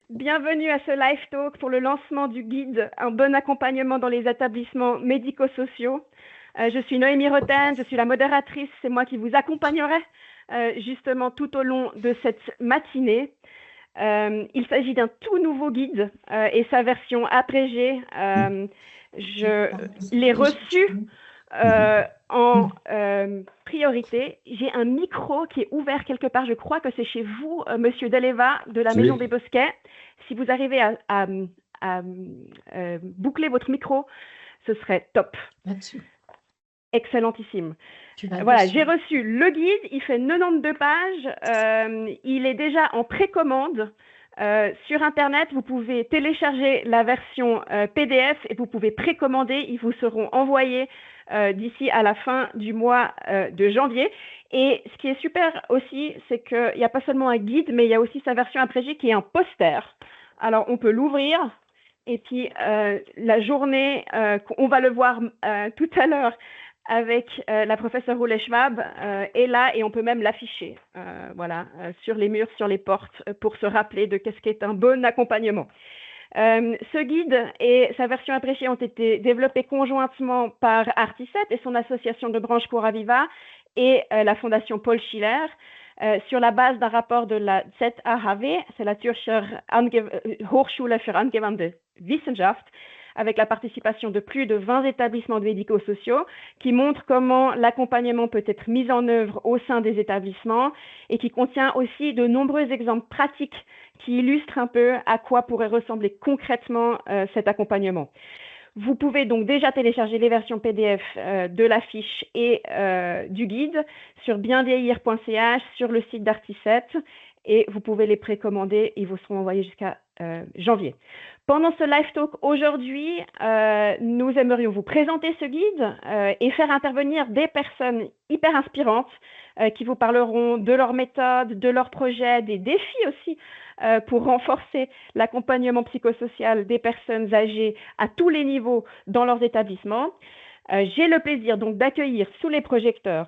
Bienvenue à ce live talk pour le lancement du guide Un bon accompagnement dans les établissements médico-sociaux. Je suis Noémie Roten, je suis la modératrice, c'est moi qui vous accompagnerai justement tout au long de cette matinée. Il s'agit d'un tout nouveau guide et sa version abrégée. Je l'ai reçu en priorité. J'ai un micro qui est ouvert quelque part. Je crois que c'est chez vous, Monsieur Deleva, de la Maison des Bosquets. Si vous arrivez à boucler votre micro, ce serait top. Là-dessus. Excellentissime. Voilà, j'ai reçu le guide, il fait 92 pages, il est déjà en précommande. Sur Internet, vous pouvez télécharger la version PDF et vous pouvez précommander. Ils vous seront envoyés d'ici à la fin du mois de janvier. Et ce qui est super aussi, c'est qu'il n'y a pas seulement un guide, mais il y a aussi sa version abrégée qui est un poster. Alors, on peut l'ouvrir. Et puis, la journée, on va le voir tout à l'heure, avec la professeure Roulet-Schwab est là et on peut même l'afficher sur les murs, sur les portes, pour se rappeler de qu'est-ce qu'est un bon accompagnement. Ce guide et sa version abrégée ont été développés conjointement par Arti7 et son association de branche Curaviva et la fondation Paul Schiller sur la base d'un rapport de la ZAHW, c'est la Zürcher Hochschule für angewandte Wissenschaft, avec la participation de plus de 20 établissements médico-sociaux qui montrent comment l'accompagnement peut être mis en œuvre au sein des établissements et qui contient aussi de nombreux exemples pratiques qui illustrent un peu à quoi pourrait ressembler concrètement cet accompagnement. Vous pouvez donc déjà télécharger les versions PDF de la fiche et du guide sur bienvieillir.ch, sur le site d'Arti7 et vous pouvez les précommander, ils vous seront envoyés jusqu'à janvier. Pendant ce live talk aujourd'hui, nous aimerions vous présenter ce guide et faire intervenir des personnes hyper inspirantes qui vous parleront de leurs méthodes, de leurs projets, des défis aussi pour renforcer l'accompagnement psychosocial des personnes âgées à tous les niveaux dans leurs établissements. J'ai le plaisir donc d'accueillir sous les projecteurs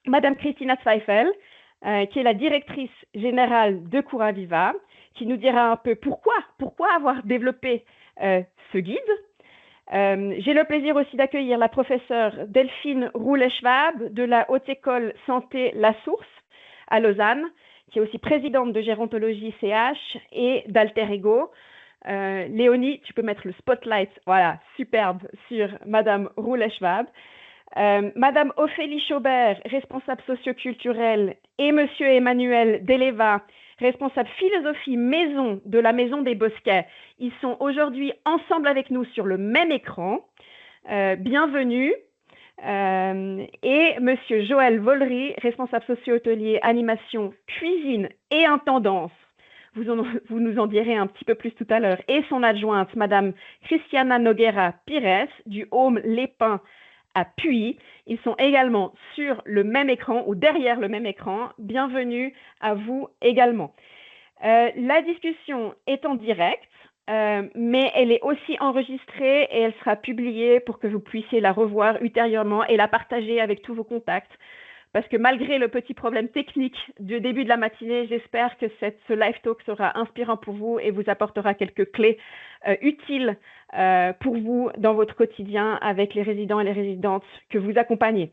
Madame Christina Zweifel, qui est la directrice générale de Curaviva, qui nous dira un peu pourquoi avoir développé ce guide. J'ai le plaisir aussi d'accueillir la professeure Delphine Roulet-Schwab de la Haute École Santé La Source à Lausanne, qui est aussi présidente de Gérontologie CH et d'Alter Ego. Léonie, tu peux mettre le spotlight, voilà, superbe, sur Madame Roulet-Schwab. Madame Ophélie Chaubert, responsable socioculturelle, et Monsieur Emmanuel Deleva, responsable philosophie maison de la Maison des Bosquets. Ils sont aujourd'hui ensemble avec nous sur le même écran. Bienvenue. Et Monsieur Joël Vollery, responsable socio-hôtelier, animation, cuisine et intendance. Vous nous en direz un petit peu plus tout à l'heure. Et son adjointe, Madame Christiana Noguera Pires, du Home Les Pins à Puy. Ils sont également sur le même écran ou derrière le même écran. Bienvenue à vous également. La discussion est en direct, mais elle est aussi enregistrée et elle sera publiée pour que vous puissiez la revoir ultérieurement et la partager avec tous vos contacts. Parce que malgré le petit problème technique du début de la matinée, j'espère que ce live talk sera inspirant pour vous et vous apportera quelques clés utiles pour vous dans votre quotidien avec les résidents et les résidentes que vous accompagnez.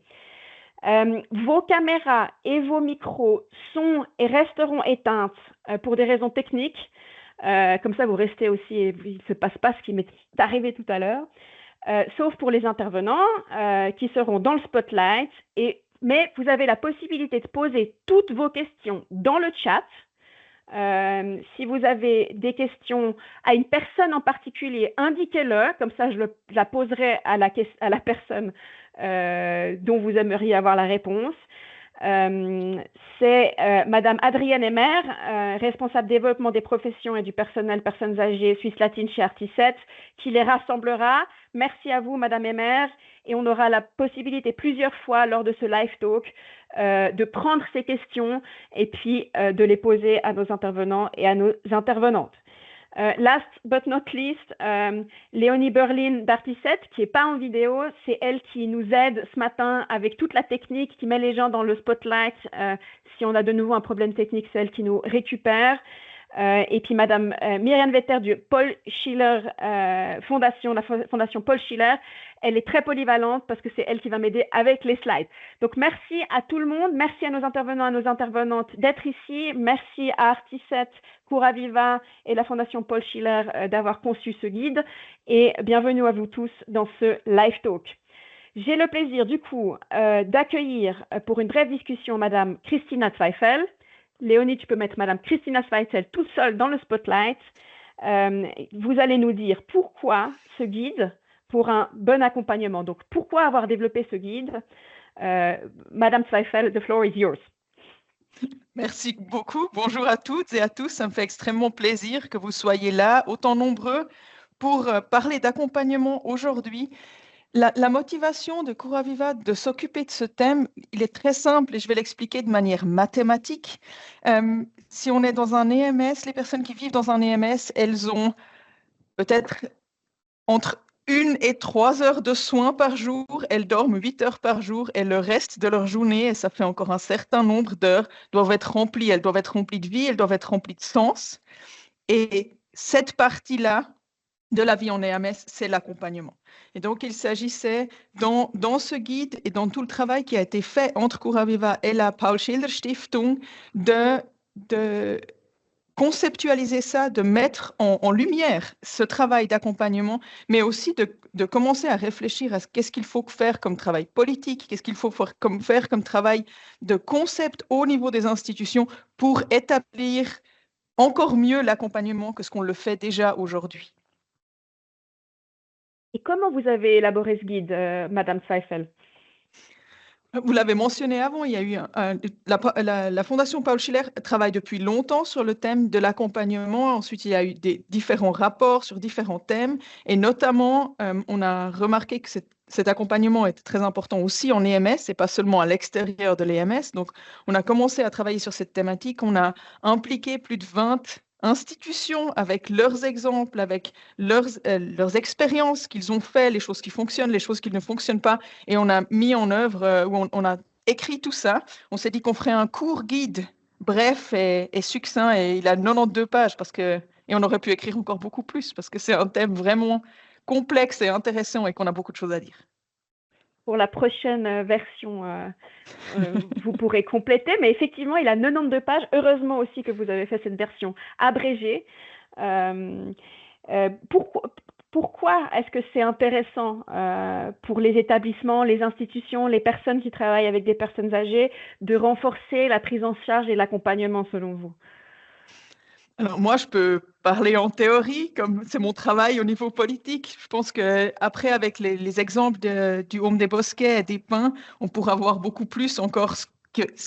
Vos caméras et vos micros sont et resteront éteintes pour des raisons techniques. Comme ça, vous restez aussi et il ne se passe pas ce qui m'est arrivé tout à l'heure. Sauf pour les intervenants qui seront dans le spotlight mais vous avez la possibilité de poser toutes vos questions dans le chat. Si vous avez des questions à une personne en particulier, indiquez-le, comme ça je la poserai à la personne dont vous aimeriez avoir la réponse. C'est Madame Adrienne Emer, responsable développement des professions et du personnel personnes âgées Suisse Latine chez Arti7, qui les rassemblera. Merci à vous, Madame Emer, et on aura la possibilité plusieurs fois lors de ce live talk de prendre ces questions et puis de les poser à nos intervenants et à nos intervenantes. Last but not least, Léonie Berlin d'Arti7, qui n'est pas en vidéo, c'est elle qui nous aide ce matin avec toute la technique, qui met les gens dans le spotlight. Si on a de nouveau un problème technique, c'est elle qui nous récupère. Et puis Madame Myriam Vetter du Paul Schiller Fondation, la Fondation Paul Schiller, elle est très polyvalente parce que c'est elle qui va m'aider avec les slides. Donc merci à tout le monde, merci à nos intervenants, à nos intervenantes d'être ici, merci à Artiset, Cura Viva et la Fondation Paul Schiller d'avoir conçu ce guide et bienvenue à vous tous dans ce live talk. J'ai le plaisir du coup d'accueillir pour une brève discussion Madame Christina Zweifel. Léonie, tu peux mettre Madame Christina Zweifel toute seule dans le spotlight. Vous allez nous dire pourquoi ce guide pour un bon accompagnement. Donc, pourquoi avoir développé ce guide? Madame Zweifel, the floor is yours. Merci beaucoup. Bonjour à toutes et à tous. Ça me fait extrêmement plaisir que vous soyez là, autant nombreux, pour parler d'accompagnement aujourd'hui. La motivation de Cura Viva de s'occuper de ce thème, il est très simple et je vais l'expliquer de manière mathématique. Si on est dans un EMS, les personnes qui vivent dans un EMS, elles ont peut-être entre 1 et 3 heures de soins par jour, elles dorment 8 heures par jour et le reste de leur journée, et ça fait encore un certain nombre d'heures, doivent être remplies. Elles doivent être remplies de vie, elles doivent être remplies de sens. Et cette partie-là de la vie en EMS, c'est l'accompagnement. Et donc, il s'agissait dans ce guide et dans tout le travail qui a été fait entre Cura Viva et la Paul Schiller Stiftung de conceptualiser ça, de mettre en lumière ce travail d'accompagnement, mais aussi de commencer à réfléchir à qu'est-ce qu'il faut faire comme travail politique, qu'est-ce qu'il faut faire comme travail de concept au niveau des institutions pour établir encore mieux l'accompagnement que ce qu'on le fait déjà aujourd'hui. Et comment vous avez élaboré ce guide, Madame Zweifel? Vous l'avez mentionné avant, il y a eu la Fondation Paul Schiller travaille depuis longtemps sur le thème de l'accompagnement. Ensuite, il y a eu des différents rapports sur différents thèmes. Et notamment, on a remarqué que cet accompagnement est très important aussi en EMS et pas seulement à l'extérieur de l'EMS. Donc, on a commencé à travailler sur cette thématique. On a impliqué plus de 20 institutions avec leurs exemples, avec leurs expériences qu'ils ont fait, les choses qui fonctionnent, les choses qui ne fonctionnent pas. Et on a mis en œuvre, on a écrit tout ça. On s'est dit qu'on ferait un court guide, bref et succinct, et il a 92 pages, et on aurait pu écrire encore beaucoup plus, parce que c'est un thème vraiment complexe et intéressant et qu'on a beaucoup de choses à dire. Pour la prochaine version, vous pourrez compléter, mais effectivement, il a 92 pages. Heureusement aussi que vous avez fait cette version abrégée. Pourquoi est-ce que c'est intéressant pour les établissements, les institutions, les personnes qui travaillent avec des personnes âgées de renforcer la prise en charge et l'accompagnement selon vous? Alors moi, je peux parler en théorie, comme c'est mon travail au niveau politique. Je pense qu'après, avec les exemples du Home des Bosquets et des Pins, on pourra voir beaucoup plus encore ce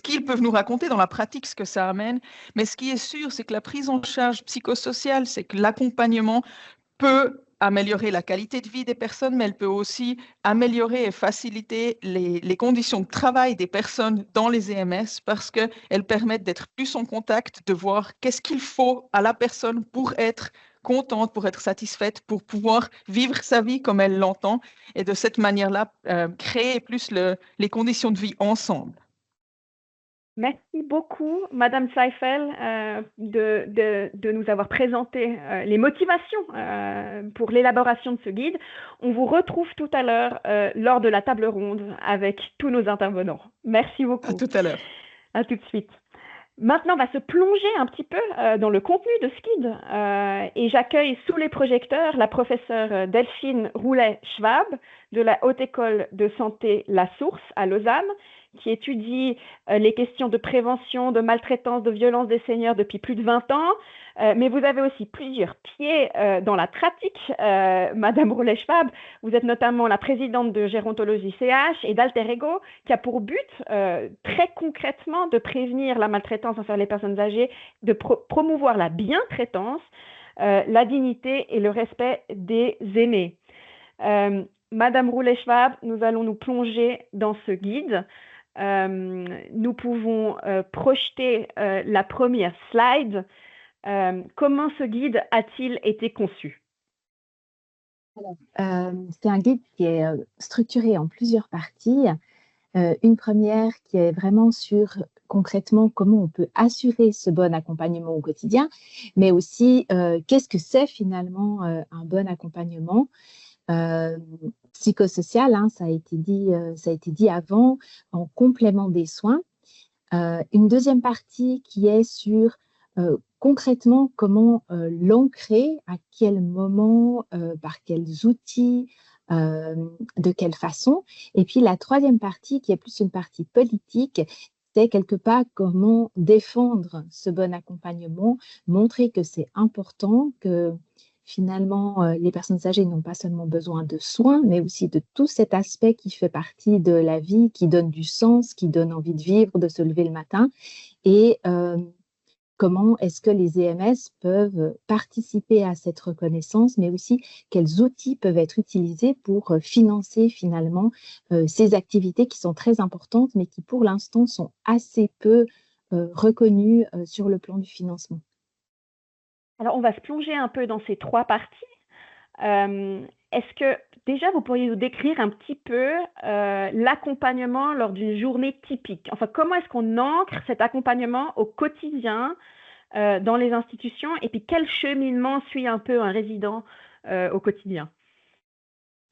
qu'ils peuvent nous raconter dans la pratique, ce que ça amène. Mais ce qui est sûr, c'est que la prise en charge psychosociale, c'est que l'accompagnement peut améliorer la qualité de vie des personnes, mais elle peut aussi améliorer et faciliter les conditions de travail des personnes dans les EMS parce qu'elles permettent d'être plus en contact, de voir qu'est-ce qu'il faut à la personne pour être contente, pour être satisfaite, pour pouvoir vivre sa vie comme elle l'entend et de cette manière-là, créer plus les conditions de vie ensemble. Merci beaucoup, Madame Zweifel, de nous avoir présenté les motivations pour l'élaboration de ce guide. On vous retrouve tout à l'heure lors de la table ronde avec tous nos intervenants. Merci beaucoup. À tout à l'heure. À tout de suite. Maintenant, on va se plonger un petit peu dans le contenu de ce guide et j'accueille sous les projecteurs la professeure Delphine Roulet-Schwab de la Haute École de Santé La Source à Lausanne, qui étudie les questions de prévention, de maltraitance, de violence des seniors depuis plus de 20 ans. Mais vous avez aussi plusieurs pieds dans la pratique. Madame Roulet-Schwab, vous êtes notamment la présidente de Gérontologie CH et d'Alter Ego, qui a pour but très concrètement de prévenir la maltraitance envers les personnes âgées, de promouvoir la bientraitance, la dignité et le respect des aînés. Madame Roulet-Schwab, nous allons nous plonger dans ce guide. Nous pouvons projeter la première slide. Comment ce guide a-t-il été conçu? C'est un guide qui est structuré en plusieurs parties. Une première qui est vraiment sur concrètement comment on peut assurer ce bon accompagnement au quotidien, mais aussi qu'est-ce que c'est finalement un bon accompagnement psychosocial, hein, ça a été dit avant, en complément des soins. Une deuxième partie qui est sur concrètement comment l'ancrer, à quel moment, par quels outils, de quelle façon. Et puis la troisième partie qui est plus une partie politique, c'est quelque part comment défendre ce bon accompagnement, montrer que c'est important, que finalement les personnes âgées n'ont pas seulement besoin de soins, mais aussi de tout cet aspect qui fait partie de la vie, qui donne du sens, qui donne envie de vivre, de se lever le matin. Et comment est-ce que les EMS peuvent participer à cette reconnaissance, mais aussi quels outils peuvent être utilisés pour financer finalement ces activités qui sont très importantes, mais qui pour l'instant sont assez peu reconnues sur le plan du financement. Alors, on va se plonger un peu dans ces trois parties. Est-ce que déjà vous pourriez nous décrire un petit peu l'accompagnement lors d'une journée typique? Enfin, comment est-ce qu'on ancre cet accompagnement au quotidien dans les institutions, et puis quel cheminement suit un peu un résident au quotidien?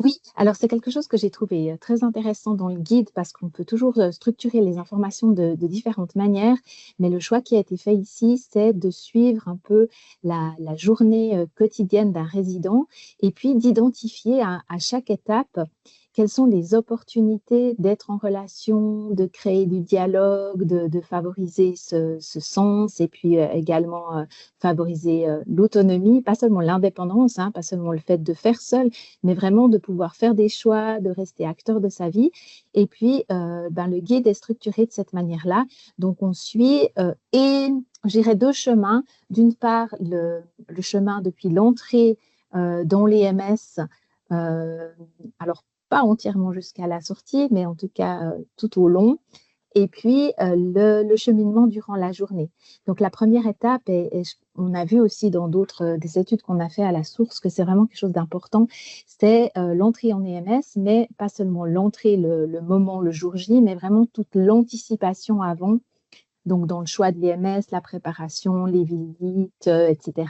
Oui, alors c'est quelque chose que j'ai trouvé très intéressant dans le guide parce qu'on peut toujours structurer les informations de différentes manières, mais le choix qui a été fait ici, c'est de suivre un peu la journée quotidienne d'un résident et puis d'identifier à chaque étape quelles sont les opportunités d'être en relation, de créer du dialogue, de favoriser ce sens et puis également favoriser l'autonomie, pas seulement l'indépendance, hein, pas seulement le fait de faire seul, mais vraiment de pouvoir faire des choix, de rester acteur de sa vie. Et puis, le guide est structuré de cette manière-là. Donc, on suit et je dirais deux chemins. D'une part, le chemin depuis l'entrée dans les MS, alors pas entièrement jusqu'à la sortie, mais en tout cas tout au long. Et puis le cheminement durant la journée. Donc la première étape, et on a vu aussi dans d'autres des études qu'on a fait à la source que c'est vraiment quelque chose d'important, c'est l'entrée en EMS, mais pas seulement l'entrée, le moment, le jour J, mais vraiment toute l'anticipation avant. Donc, dans le choix de l'EMS, la préparation, les visites, etc.,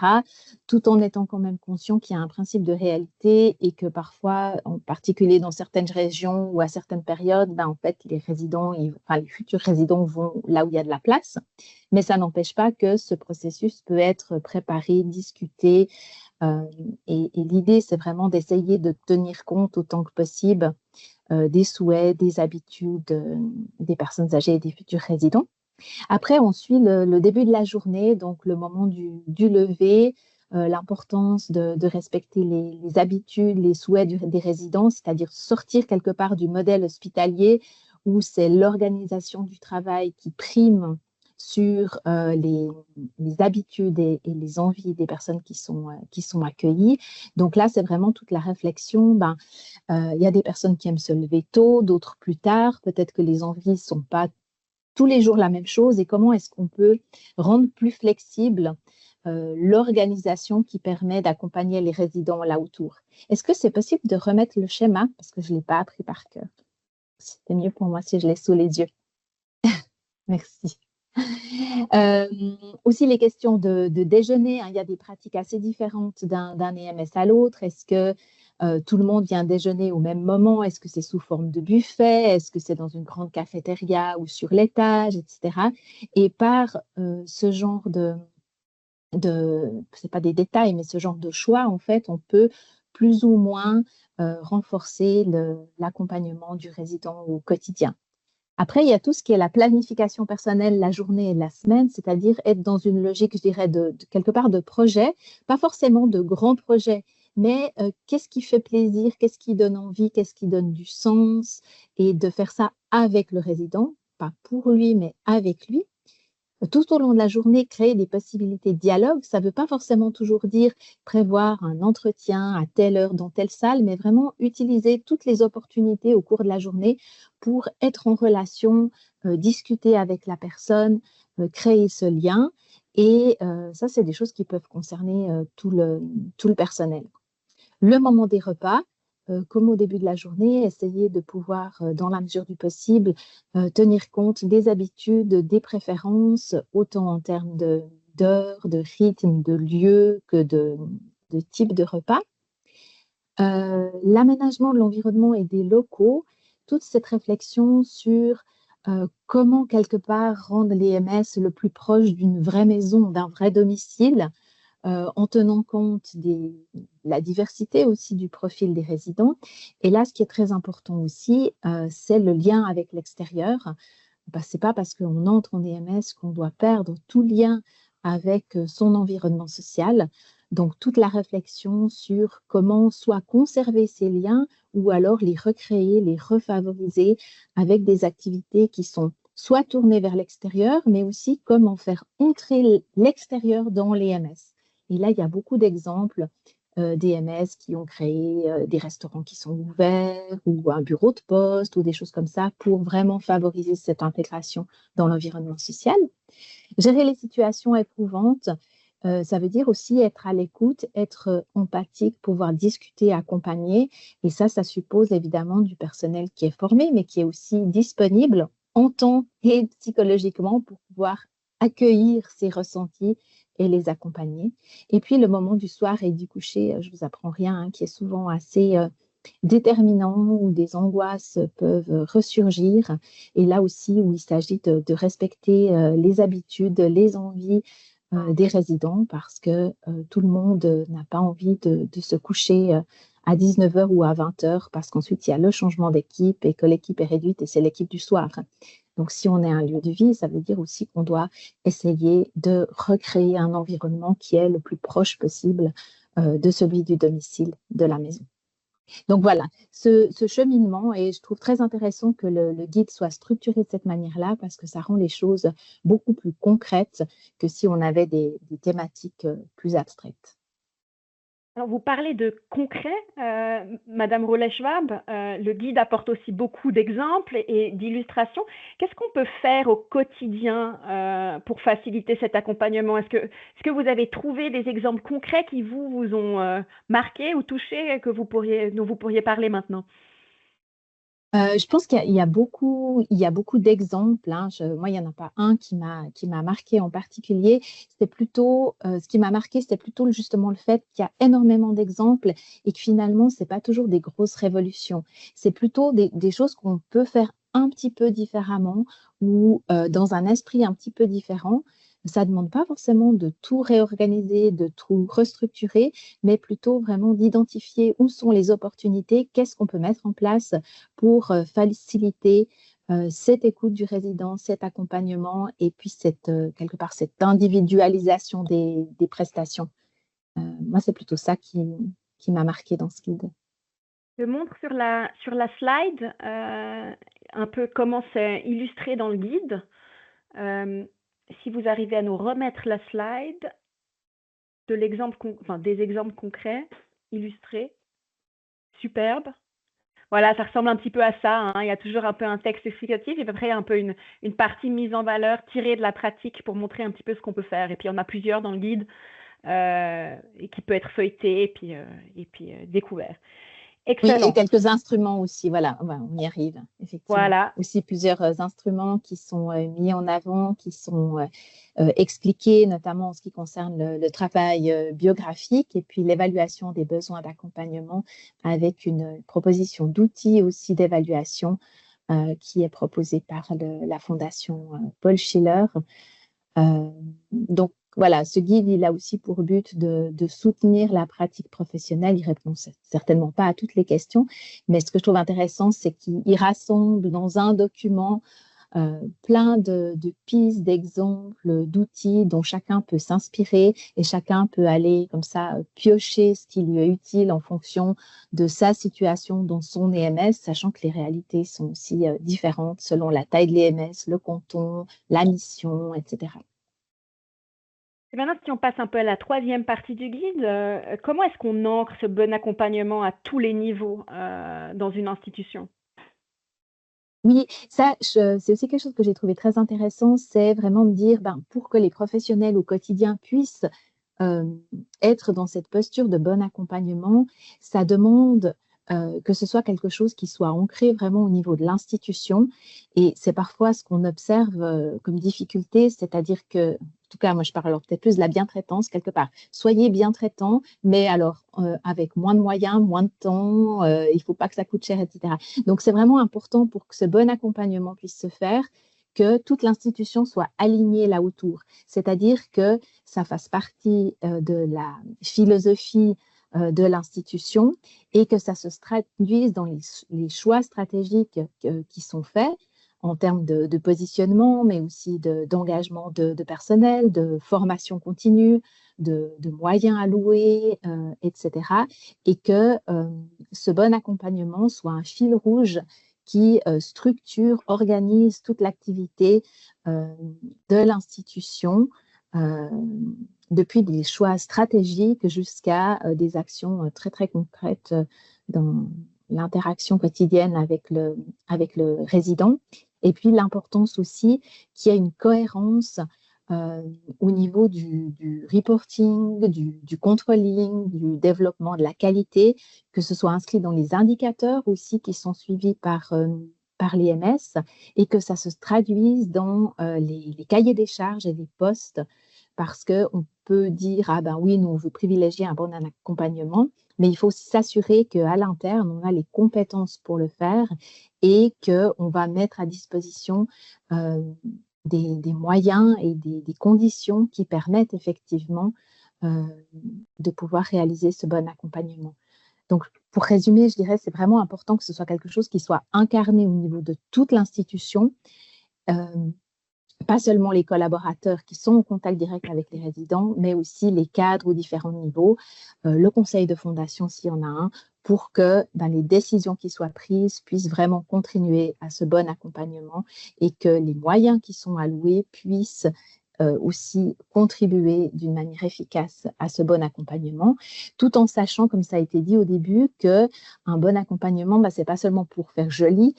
tout en étant quand même conscient qu'il y a un principe de réalité et que parfois, en particulier dans certaines régions ou à certaines périodes, en fait, les futurs résidents vont là où il y a de la place. Mais ça n'empêche pas que ce processus peut être préparé, discuté. Et l'idée, c'est vraiment d'essayer de tenir compte autant que possible des souhaits, des habitudes des personnes âgées et des futurs résidents. Après, on suit le début de la journée, donc le moment du lever, l'importance de respecter les habitudes, les souhaits des résidents, c'est-à-dire sortir quelque part du modèle hospitalier où c'est l'organisation du travail qui prime sur les habitudes et les envies des personnes qui sont accueillies. Donc là, c'est vraiment toute la réflexion. Il y a des personnes qui aiment se lever tôt, d'autres plus tard. Peut-être que les envies ne sont pas tous les jours la même chose et comment est-ce qu'on peut rendre plus flexible l'organisation qui permet d'accompagner les résidents là autour. Est-ce que c'est possible de remettre le schéma? Parce que je ne l'ai pas appris par cœur. C'était mieux pour moi si je l'ai sous les yeux. Merci. Aussi les questions de déjeuner, hein, il y a des pratiques assez différentes d'un EMS à l'autre. Est-ce que tout le monde vient déjeuner au même moment? Est-ce que c'est sous forme de buffet? Est-ce que c'est dans une grande cafétéria ou sur l'étage, etc. Et par ce genre c'est pas des détails, mais ce genre de choix, en fait, on peut plus ou moins renforcer l'accompagnement du résident au quotidien. Après, il y a tout ce qui est la planification personnelle, la journée et la semaine, c'est-à-dire être dans une logique, je dirais, de quelque part de projet, pas forcément de grands projets, mais qu'est-ce qui fait plaisir, qu'est-ce qui donne envie, qu'est-ce qui donne du sens, et de faire ça avec le résident, pas pour lui, mais avec lui. Tout au long de la journée, créer des possibilités de dialogue, ça ne veut pas forcément toujours dire prévoir un entretien à telle heure dans telle salle, mais vraiment utiliser toutes les opportunités au cours de la journée pour être en relation, discuter avec la personne, créer ce lien. Et ça, c'est des choses qui peuvent concerner tout le personnel. Le moment des repas, comme au début de la journée, essayer de pouvoir, dans la mesure du possible, tenir compte des habitudes, des préférences, autant en termes d'heures, de rythme, de lieu que de type de repas. L'aménagement de l'environnement et des locaux, toute cette réflexion sur comment quelque part rendre l'EMS le plus proche d'une vraie maison, d'un vrai domicile, en tenant compte de la diversité aussi du profil des résidents. Et là, ce qui est très important aussi, c'est le lien avec l'extérieur. Ce n'est pas parce qu'on entre en EMS qu'on doit perdre tout lien avec son environnement social. Donc, toute la réflexion sur comment soit conserver ces liens ou alors les recréer, les refavoriser avec des activités qui sont soit tournées vers l'extérieur, mais aussi comment faire entrer l'extérieur dans l'EMS. Et là, il y a beaucoup d'exemples d'EMS qui ont créé des restaurants qui sont ouverts ou un bureau de poste ou des choses comme ça pour vraiment favoriser cette intégration dans l'environnement social. Gérer les situations éprouvantes, ça veut dire aussi être à l'écoute, être empathique, pouvoir discuter, accompagner. Et ça suppose évidemment du personnel qui est formé, mais qui est aussi disponible en temps et psychologiquement pour pouvoir accueillir ces ressentis et les accompagner. Et puis le moment du soir et du coucher, je ne vous apprends rien, hein, qui est souvent assez déterminant, où des angoisses peuvent ressurgir. Et là aussi, où il s'agit de respecter les habitudes, les envies des résidents, parce que tout le monde n'a pas envie de se coucher à 19h ou à 20h, parce qu'ensuite, il y a le changement d'équipe et que l'équipe est réduite et c'est l'équipe du soir. Donc, si on est un lieu de vie, ça veut dire aussi qu'on doit essayer de recréer un environnement qui est le plus proche possible de celui du domicile de la maison. Donc voilà, ce cheminement, et je trouve très intéressant que le guide soit structuré de cette manière-là, parce que ça rend les choses beaucoup plus concrètes que si on avait des thématiques plus abstraites. Alors, vous parlez de concret, Madame Rollet-Schwab. Le guide apporte aussi beaucoup d'exemples et d'illustrations. Qu'est-ce qu'on peut faire au quotidien pour faciliter cet accompagnement? Est-ce que vous avez trouvé des exemples concrets qui vous ont marqué ou touché, dont vous pourriez parler maintenant? Je pense qu'il y a beaucoup d'exemples, hein. Moi, il n'y en a pas un qui m'a marqué en particulier. C'était plutôt, ce qui m'a marqué, c'était plutôt justement le fait qu'il y a énormément d'exemples et que finalement, ce n'est pas toujours des grosses révolutions. C'est plutôt des choses qu'on peut faire un petit peu différemment ou dans un esprit un petit peu différent. Ça ne demande pas forcément de tout réorganiser, de tout restructurer, mais plutôt vraiment d'identifier où sont les opportunités, qu'est-ce qu'on peut mettre en place pour faciliter cette écoute du résident, cet accompagnement et puis quelque part cette individualisation des prestations. Moi, c'est plutôt ça qui m'a marqué dans ce guide. Je montre sur la slide un peu comment c'est illustré dans le guide. Si vous arrivez à nous remettre la slide des exemples concrets illustrés, superbe. Voilà, ça ressemble un petit peu à ça, hein. Il y a toujours un peu un texte explicatif et après un peu une partie mise en valeur tirée de la pratique pour montrer un petit peu ce qu'on peut faire. Et puis, on a plusieurs dans le guide et qui peut être feuilleté et puis découvert. Excellent. Oui, et quelques instruments aussi, voilà, on y arrive, effectivement. Voilà. Aussi plusieurs instruments qui sont mis en avant, qui sont expliqués, notamment en ce qui concerne le travail biographique et puis l'évaluation des besoins d'accompagnement avec une proposition d'outils aussi d'évaluation qui est proposée par la Fondation Paul Schiller. Donc, voilà, ce guide, il a aussi pour but de soutenir la pratique professionnelle. Il répond certainement pas à toutes les questions, mais ce que je trouve intéressant, c'est qu'il rassemble dans un document plein de pistes, d'exemples, d'outils dont chacun peut s'inspirer et chacun peut aller comme ça piocher ce qui lui est utile en fonction de sa situation dans son EMS, sachant que les réalités sont aussi différentes selon la taille de l'EMS, le canton, la mission, etc. Et maintenant, si on passe un peu à la troisième partie du guide, comment est-ce qu'on ancre ce bon accompagnement à tous les niveaux dans une institution? Oui, ça, c'est aussi quelque chose que j'ai trouvé très intéressant, c'est vraiment de dire, pour que les professionnels au quotidien puissent être dans cette posture de bon accompagnement, ça demande que ce soit quelque chose qui soit ancré vraiment au niveau de l'institution. Et c'est parfois ce qu'on observe comme difficulté, c'est-à-dire que, en tout cas, moi je parle alors peut-être plus de la bientraitance quelque part. Soyez bien traitant, mais alors avec moins de moyens, moins de temps, il ne faut pas que ça coûte cher, etc. Donc c'est vraiment important pour que ce bon accompagnement puisse se faire, que toute l'institution soit alignée là autour. C'est-à-dire que ça fasse partie de la philosophie de l'institution et que ça se traduise dans les choix stratégiques qui sont faits en termes de positionnement, mais aussi d'engagement de personnel, de formation continue, de moyens alloués, etc. Et que ce bon accompagnement soit un fil rouge qui structure, organise toute l'activité de l'institution, depuis des choix stratégiques jusqu'à des actions très, très concrètes dans l'interaction quotidienne avec le résident. Et puis l'importance aussi qu'il y ait une cohérence au niveau du reporting, du controlling, du développement de la qualité, que ce soit inscrit dans les indicateurs aussi qui sont suivis par l'IMS et que ça se traduise dans les cahiers des charges et les postes, parce qu'on peut dire, ah ben oui, nous on veut privilégier un bon accompagnement, mais il faut aussi s'assurer qu'à l'interne, on a les compétences pour le faire et qu'on va mettre à disposition des moyens et des conditions qui permettent effectivement de pouvoir réaliser ce bon accompagnement. Donc, pour résumer, je dirais c'est vraiment important que ce soit quelque chose qui soit incarné au niveau de toute l'institution, pas seulement les collaborateurs qui sont en contact direct avec les résidents, mais aussi les cadres aux différents niveaux, le conseil de fondation s'il y en a un, pour que les décisions qui soient prises puissent vraiment contribuer à ce bon accompagnement et que les moyens qui sont alloués puissent aussi contribuer d'une manière efficace à ce bon accompagnement, tout en sachant, comme ça a été dit au début, qu'un bon accompagnement, ce n'est pas seulement pour faire joli,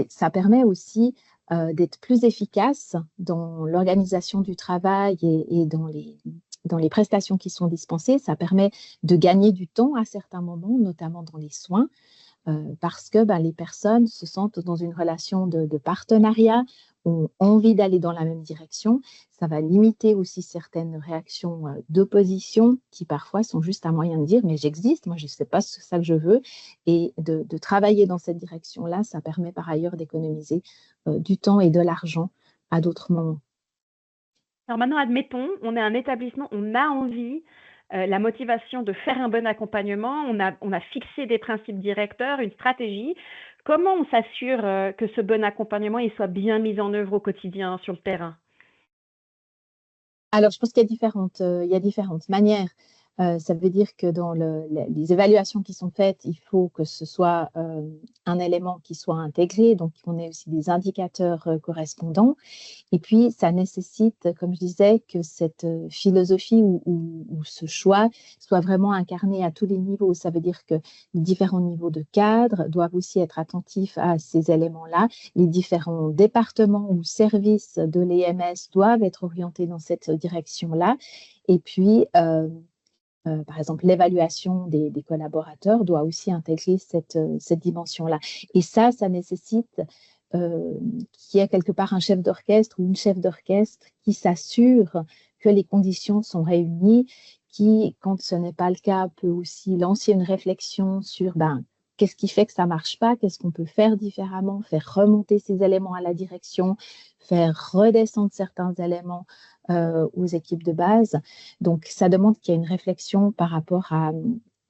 ça permet aussi d'être plus efficace dans l'organisation du travail et dans les prestations qui sont dispensées. Ça permet de gagner du temps à certains moments, notamment dans les soins, parce que les personnes se sentent dans une relation de partenariat, ont envie d'aller dans la même direction. Ça va limiter aussi certaines réactions d'opposition qui parfois sont juste un moyen de dire « mais j'existe, moi je ne sais pas ça que je veux ». Et de travailler dans cette direction-là, ça permet par ailleurs d'économiser du temps et de l'argent à d'autres moments. Alors maintenant, admettons, on est un établissement, on a envie, la motivation de faire un bon accompagnement, on a fixé des principes directeurs, une stratégie. Comment on s'assure que ce bon accompagnement il soit bien mis en œuvre au quotidien sur le terrain? Alors, je pense qu'il y a différentes manières. Ça veut dire que dans les évaluations qui sont faites, il faut que ce soit un élément qui soit intégré, donc on ait aussi des indicateurs correspondants. Et puis, ça nécessite, comme je disais, que cette philosophie ou ce choix soit vraiment incarné à tous les niveaux. Ça veut dire que les différents niveaux de cadre doivent aussi être attentifs à ces éléments-là. Les différents départements ou services de l'EMS doivent être orientés dans cette direction-là. Et puis, par exemple, l'évaluation des collaborateurs doit aussi intégrer cette dimension-là. Et ça nécessite qu'il y ait quelque part un chef d'orchestre ou une chef d'orchestre qui s'assure que les conditions sont réunies, qui, quand ce n'est pas le cas, peut aussi lancer une réflexion sur qu'est-ce qui fait que ça ne marche pas, qu'est-ce qu'on peut faire différemment, faire remonter ces éléments à la direction, faire redescendre certains éléments aux équipes de base. Donc, ça demande qu'il y ait une réflexion par rapport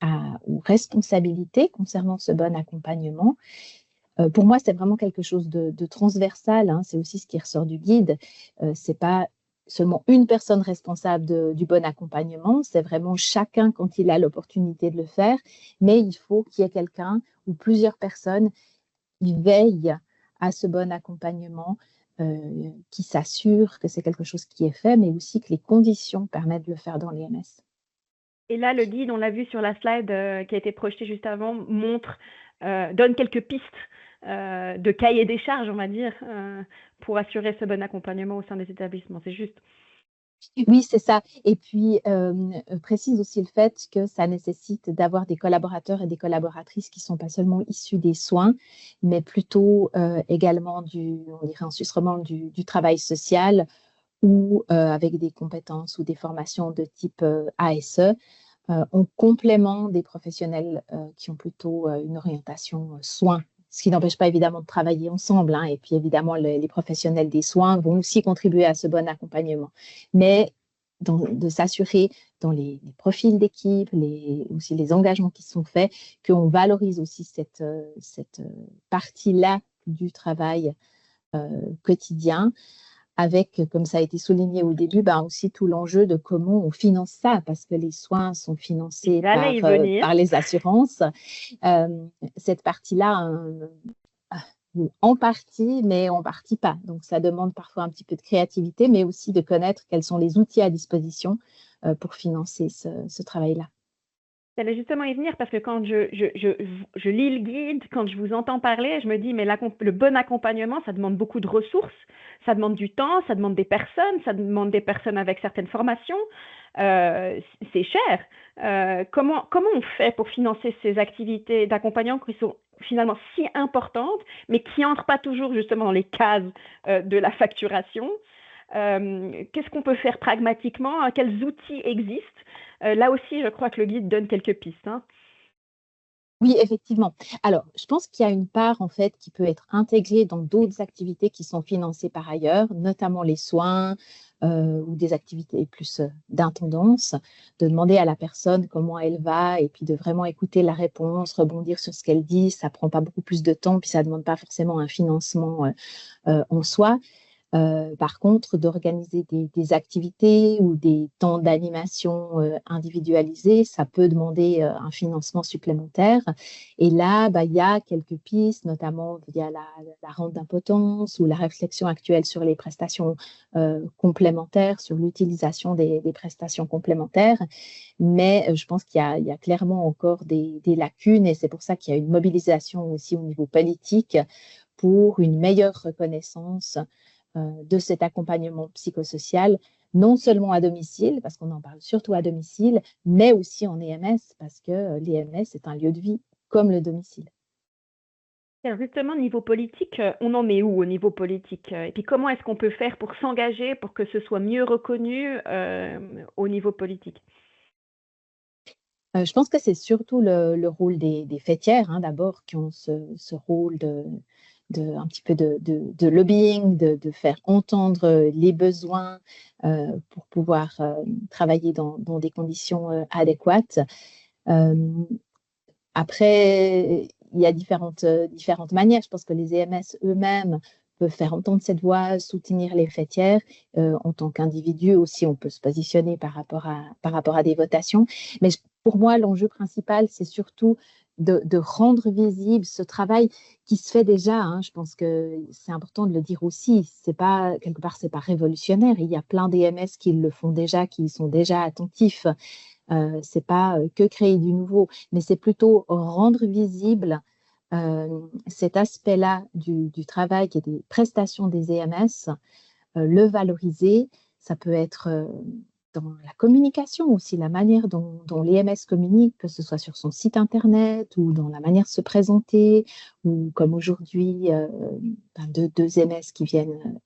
aux responsabilités concernant ce bon accompagnement. Pour moi, c'est vraiment quelque chose de transversal. Hein. C'est aussi ce qui ressort du guide. Ce n'est pas seulement une personne responsable du bon accompagnement, c'est vraiment chacun quand il a l'opportunité de le faire, mais il faut qu'il y ait quelqu'un ou plusieurs personnes qui veillent à ce bon accompagnement, qui s'assurent que c'est quelque chose qui est fait, mais aussi que les conditions permettent de le faire dans l'EMS. Et là, le guide, on l'a vu sur la slide qui a été projetée juste avant, donne quelques pistes de cahier des charges, on va dire, pour assurer ce bon accompagnement au sein des établissements. C'est juste. Oui, c'est ça. Et puis, précise aussi le fait que ça nécessite d'avoir des collaborateurs et des collaboratrices qui ne sont pas seulement issus des soins, mais plutôt également on dirait en Suisse romande, du travail social ou avec des compétences ou des formations de type ASE, en complément des professionnels qui ont plutôt une orientation soins. Ce qui n'empêche pas évidemment de travailler ensemble, hein. Et puis évidemment, les professionnels des soins vont aussi contribuer à ce bon accompagnement. Mais de s'assurer dans les profils d'équipe, aussi les engagements qui sont faits, qu'on valorise aussi cette partie-là du travail quotidien, avec, comme ça a été souligné au début, aussi tout l'enjeu de comment on finance ça, parce que les soins sont financés par les assurances. Cette partie-là, en partie, mais en partie pas. Donc, ça demande parfois un petit peu de créativité, mais aussi de connaître quels sont les outils à disposition pour financer ce travail-là. J'allais justement y venir parce que quand je lis le guide, quand je vous entends parler, je me dis, mais le bon accompagnement, ça demande beaucoup de ressources, ça demande du temps, ça demande des personnes avec certaines formations. C'est cher. Comment on fait pour financer ces activités d'accompagnement qui sont finalement si importantes, mais qui n'entrent pas toujours justement dans les cases de la facturation? Qu'est-ce qu'on peut faire pragmatiquement? Quels outils existent? Là aussi, je crois que le guide donne quelques pistes, hein. Oui, effectivement. Alors, je pense qu'il y a une part, en fait, qui peut être intégrée dans d'autres activités qui sont financées par ailleurs, notamment les soins ou des activités plus d'intendance, de demander à la personne comment elle va et puis de vraiment écouter la réponse, rebondir sur ce qu'elle dit. Ça prend pas beaucoup plus de temps, puis ça demande pas forcément un financement en soi. Par contre, d'organiser des activités ou des temps d'animation individualisés, ça peut demander un financement supplémentaire. Et là, il y a quelques pistes, notamment via la rente d'impotence ou la réflexion actuelle sur les prestations complémentaires, sur l'utilisation des prestations complémentaires. Mais je pense qu'il y a clairement encore des lacunes et c'est pour ça qu'il y a une mobilisation aussi au niveau politique pour une meilleure reconnaissance de cet accompagnement psychosocial, non seulement à domicile, parce qu'on en parle surtout à domicile, mais aussi en EMS, parce que l'EMS est un lieu de vie comme le domicile. Alors justement, niveau politique, on en est où au niveau politique? Et puis comment est-ce qu'on peut faire pour s'engager, pour que ce soit mieux reconnu au niveau politique? Je pense que c'est surtout le rôle des fêtières, hein, d'abord, qui ont ce rôle un petit peu de lobbying, de faire entendre les besoins pour pouvoir travailler dans des conditions adéquates. Après, il y a différentes manières. Je pense que les EMS eux-mêmes peuvent faire entendre cette voix, soutenir les fêtières. En tant qu'individu aussi, on peut se positionner par rapport à des votations. Mais pour moi, l'enjeu principal, c'est surtout de rendre visible ce travail qui se fait déjà, hein. Je pense que c'est important de le dire aussi. Quelque part, c'est pas révolutionnaire. Il y a plein d'EMS qui le font déjà, qui sont déjà attentifs. C'est pas que créer du nouveau, mais c'est plutôt rendre visible cet aspect-là du travail et des prestations des EMS, le valoriser. Ça peut être dans la communication aussi, la manière dont l'EMS communique, que ce soit sur son site internet ou dans la manière de se présenter, ou comme aujourd'hui, deux EMS qui viennent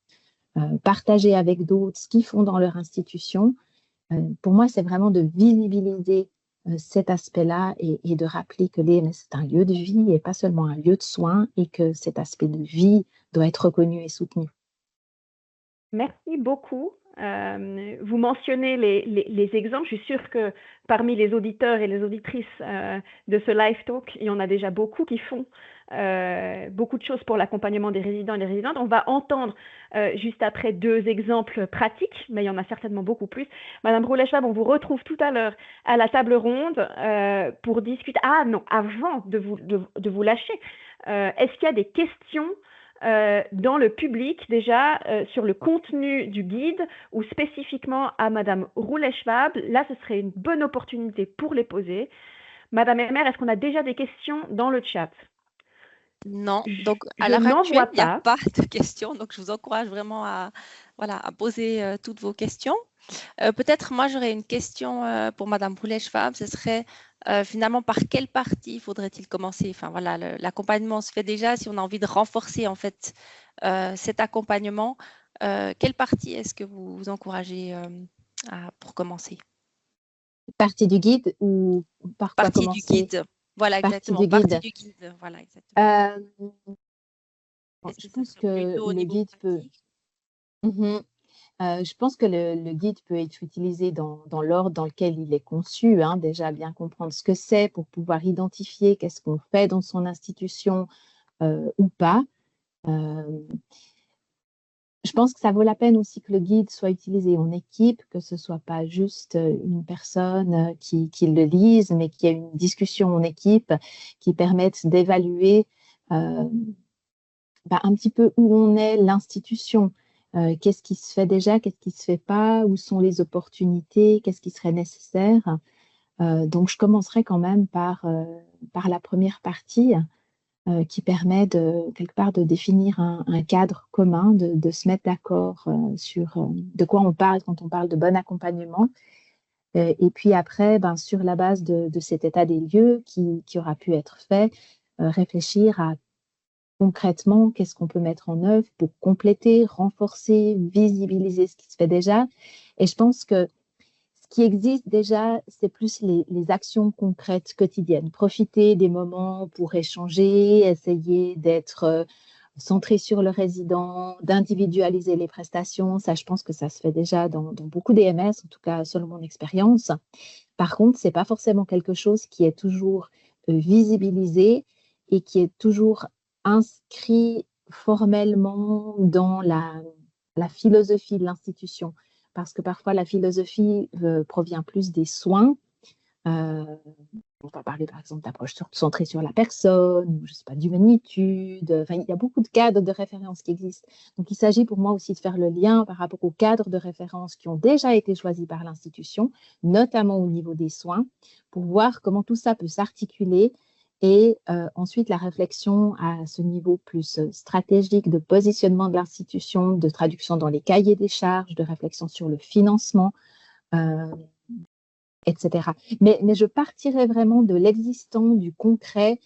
partager avec d'autres ce qu'ils font dans leur institution. Pour moi, c'est vraiment de visibiliser cet aspect-là et de rappeler que l'EMS est un lieu de vie et pas seulement un lieu de soins et que cet aspect de vie doit être reconnu et soutenu. Merci beaucoup. Vous mentionnez les exemples. Je suis sûre que parmi les auditeurs et les auditrices de ce live talk, il y en a déjà beaucoup qui font beaucoup de choses pour l'accompagnement des résidents et des résidentes. On va entendre juste après 2 exemples pratiques, mais il y en a certainement beaucoup plus. Madame Roulet-Schwab, on vous retrouve tout à l'heure à la table ronde pour discuter. Ah non, avant de vous lâcher, est-ce qu'il y a des questions dans le public déjà sur le contenu du guide ou spécifiquement à Madame Roulet-Schwab? Là, ce serait une bonne opportunité pour les poser. Madame Emmer, est-ce qu'on a déjà des questions dans le chat? Non, donc à l'heure actuelle, il n'y a pas de questions, donc je vous encourage vraiment à poser toutes vos questions. Peut-être moi j'aurais une question pour Madame Boulay-Schwab. Ce serait finalement par quelle partie faudrait-il commencer? Enfin voilà, l'accompagnement se fait déjà. Si on a envie de renforcer en fait cet accompagnement, quelle partie est-ce que vous encouragez pour commencer? Partie du guide ou par quoi Partie commencer? du guide. Voilà, exactement. Partie du guide. Voilà, exactement. Je pense que le guide peut. Je pense que le guide peut être utilisé dans l'ordre dans lequel il est conçu, hein, déjà bien comprendre ce que c'est pour pouvoir identifier qu'est-ce qu'on fait dans son institution ou pas. Je pense que ça vaut la peine aussi que le guide soit utilisé en équipe, que ce ne soit pas juste une personne qui le lise, mais qu'il y ait une discussion en équipe qui permette d'évaluer un petit peu où on est, l'institution. Qu'est-ce qui se fait déjà, qu'est-ce qui ne se fait pas, où sont les opportunités, qu'est-ce qui serait nécessaire. Donc, je commencerai quand même par la première partie qui permet quelque part de définir un cadre commun, de se mettre d'accord sur de quoi on parle quand on parle de bon accompagnement. Et puis après, sur la base de cet état des lieux qui aura pu être fait, réfléchir à concrètement qu'est-ce qu'on peut mettre en œuvre pour compléter, renforcer, visibiliser ce qui se fait déjà. Et je pense que ce qui existe déjà, c'est plus les actions concrètes quotidiennes. Profiter des moments pour échanger, essayer d'être centré sur le résident, d'individualiser les prestations. Ça, je pense que ça se fait déjà dans beaucoup d'EMS, en tout cas selon mon expérience. Par contre, ce n'est pas forcément quelque chose qui est toujours visibilisé et qui est toujours inscrit formellement dans la philosophie de l'institution. Parce que parfois, la philosophie provient plus des soins. On va parler par exemple d'approche centrée sur la personne, ou je sais pas, d'humanitude. Enfin, il y a beaucoup de cadres de référence qui existent. Donc, il s'agit pour moi aussi de faire le lien par rapport aux cadres de référence qui ont déjà été choisis par l'institution, notamment au niveau des soins, pour voir comment tout ça peut s'articuler. Et ensuite, la réflexion à ce niveau plus stratégique de positionnement de l'institution, de traduction dans les cahiers des charges, de réflexion sur le financement, etc. Mais je partirai vraiment de l'existant, du concret,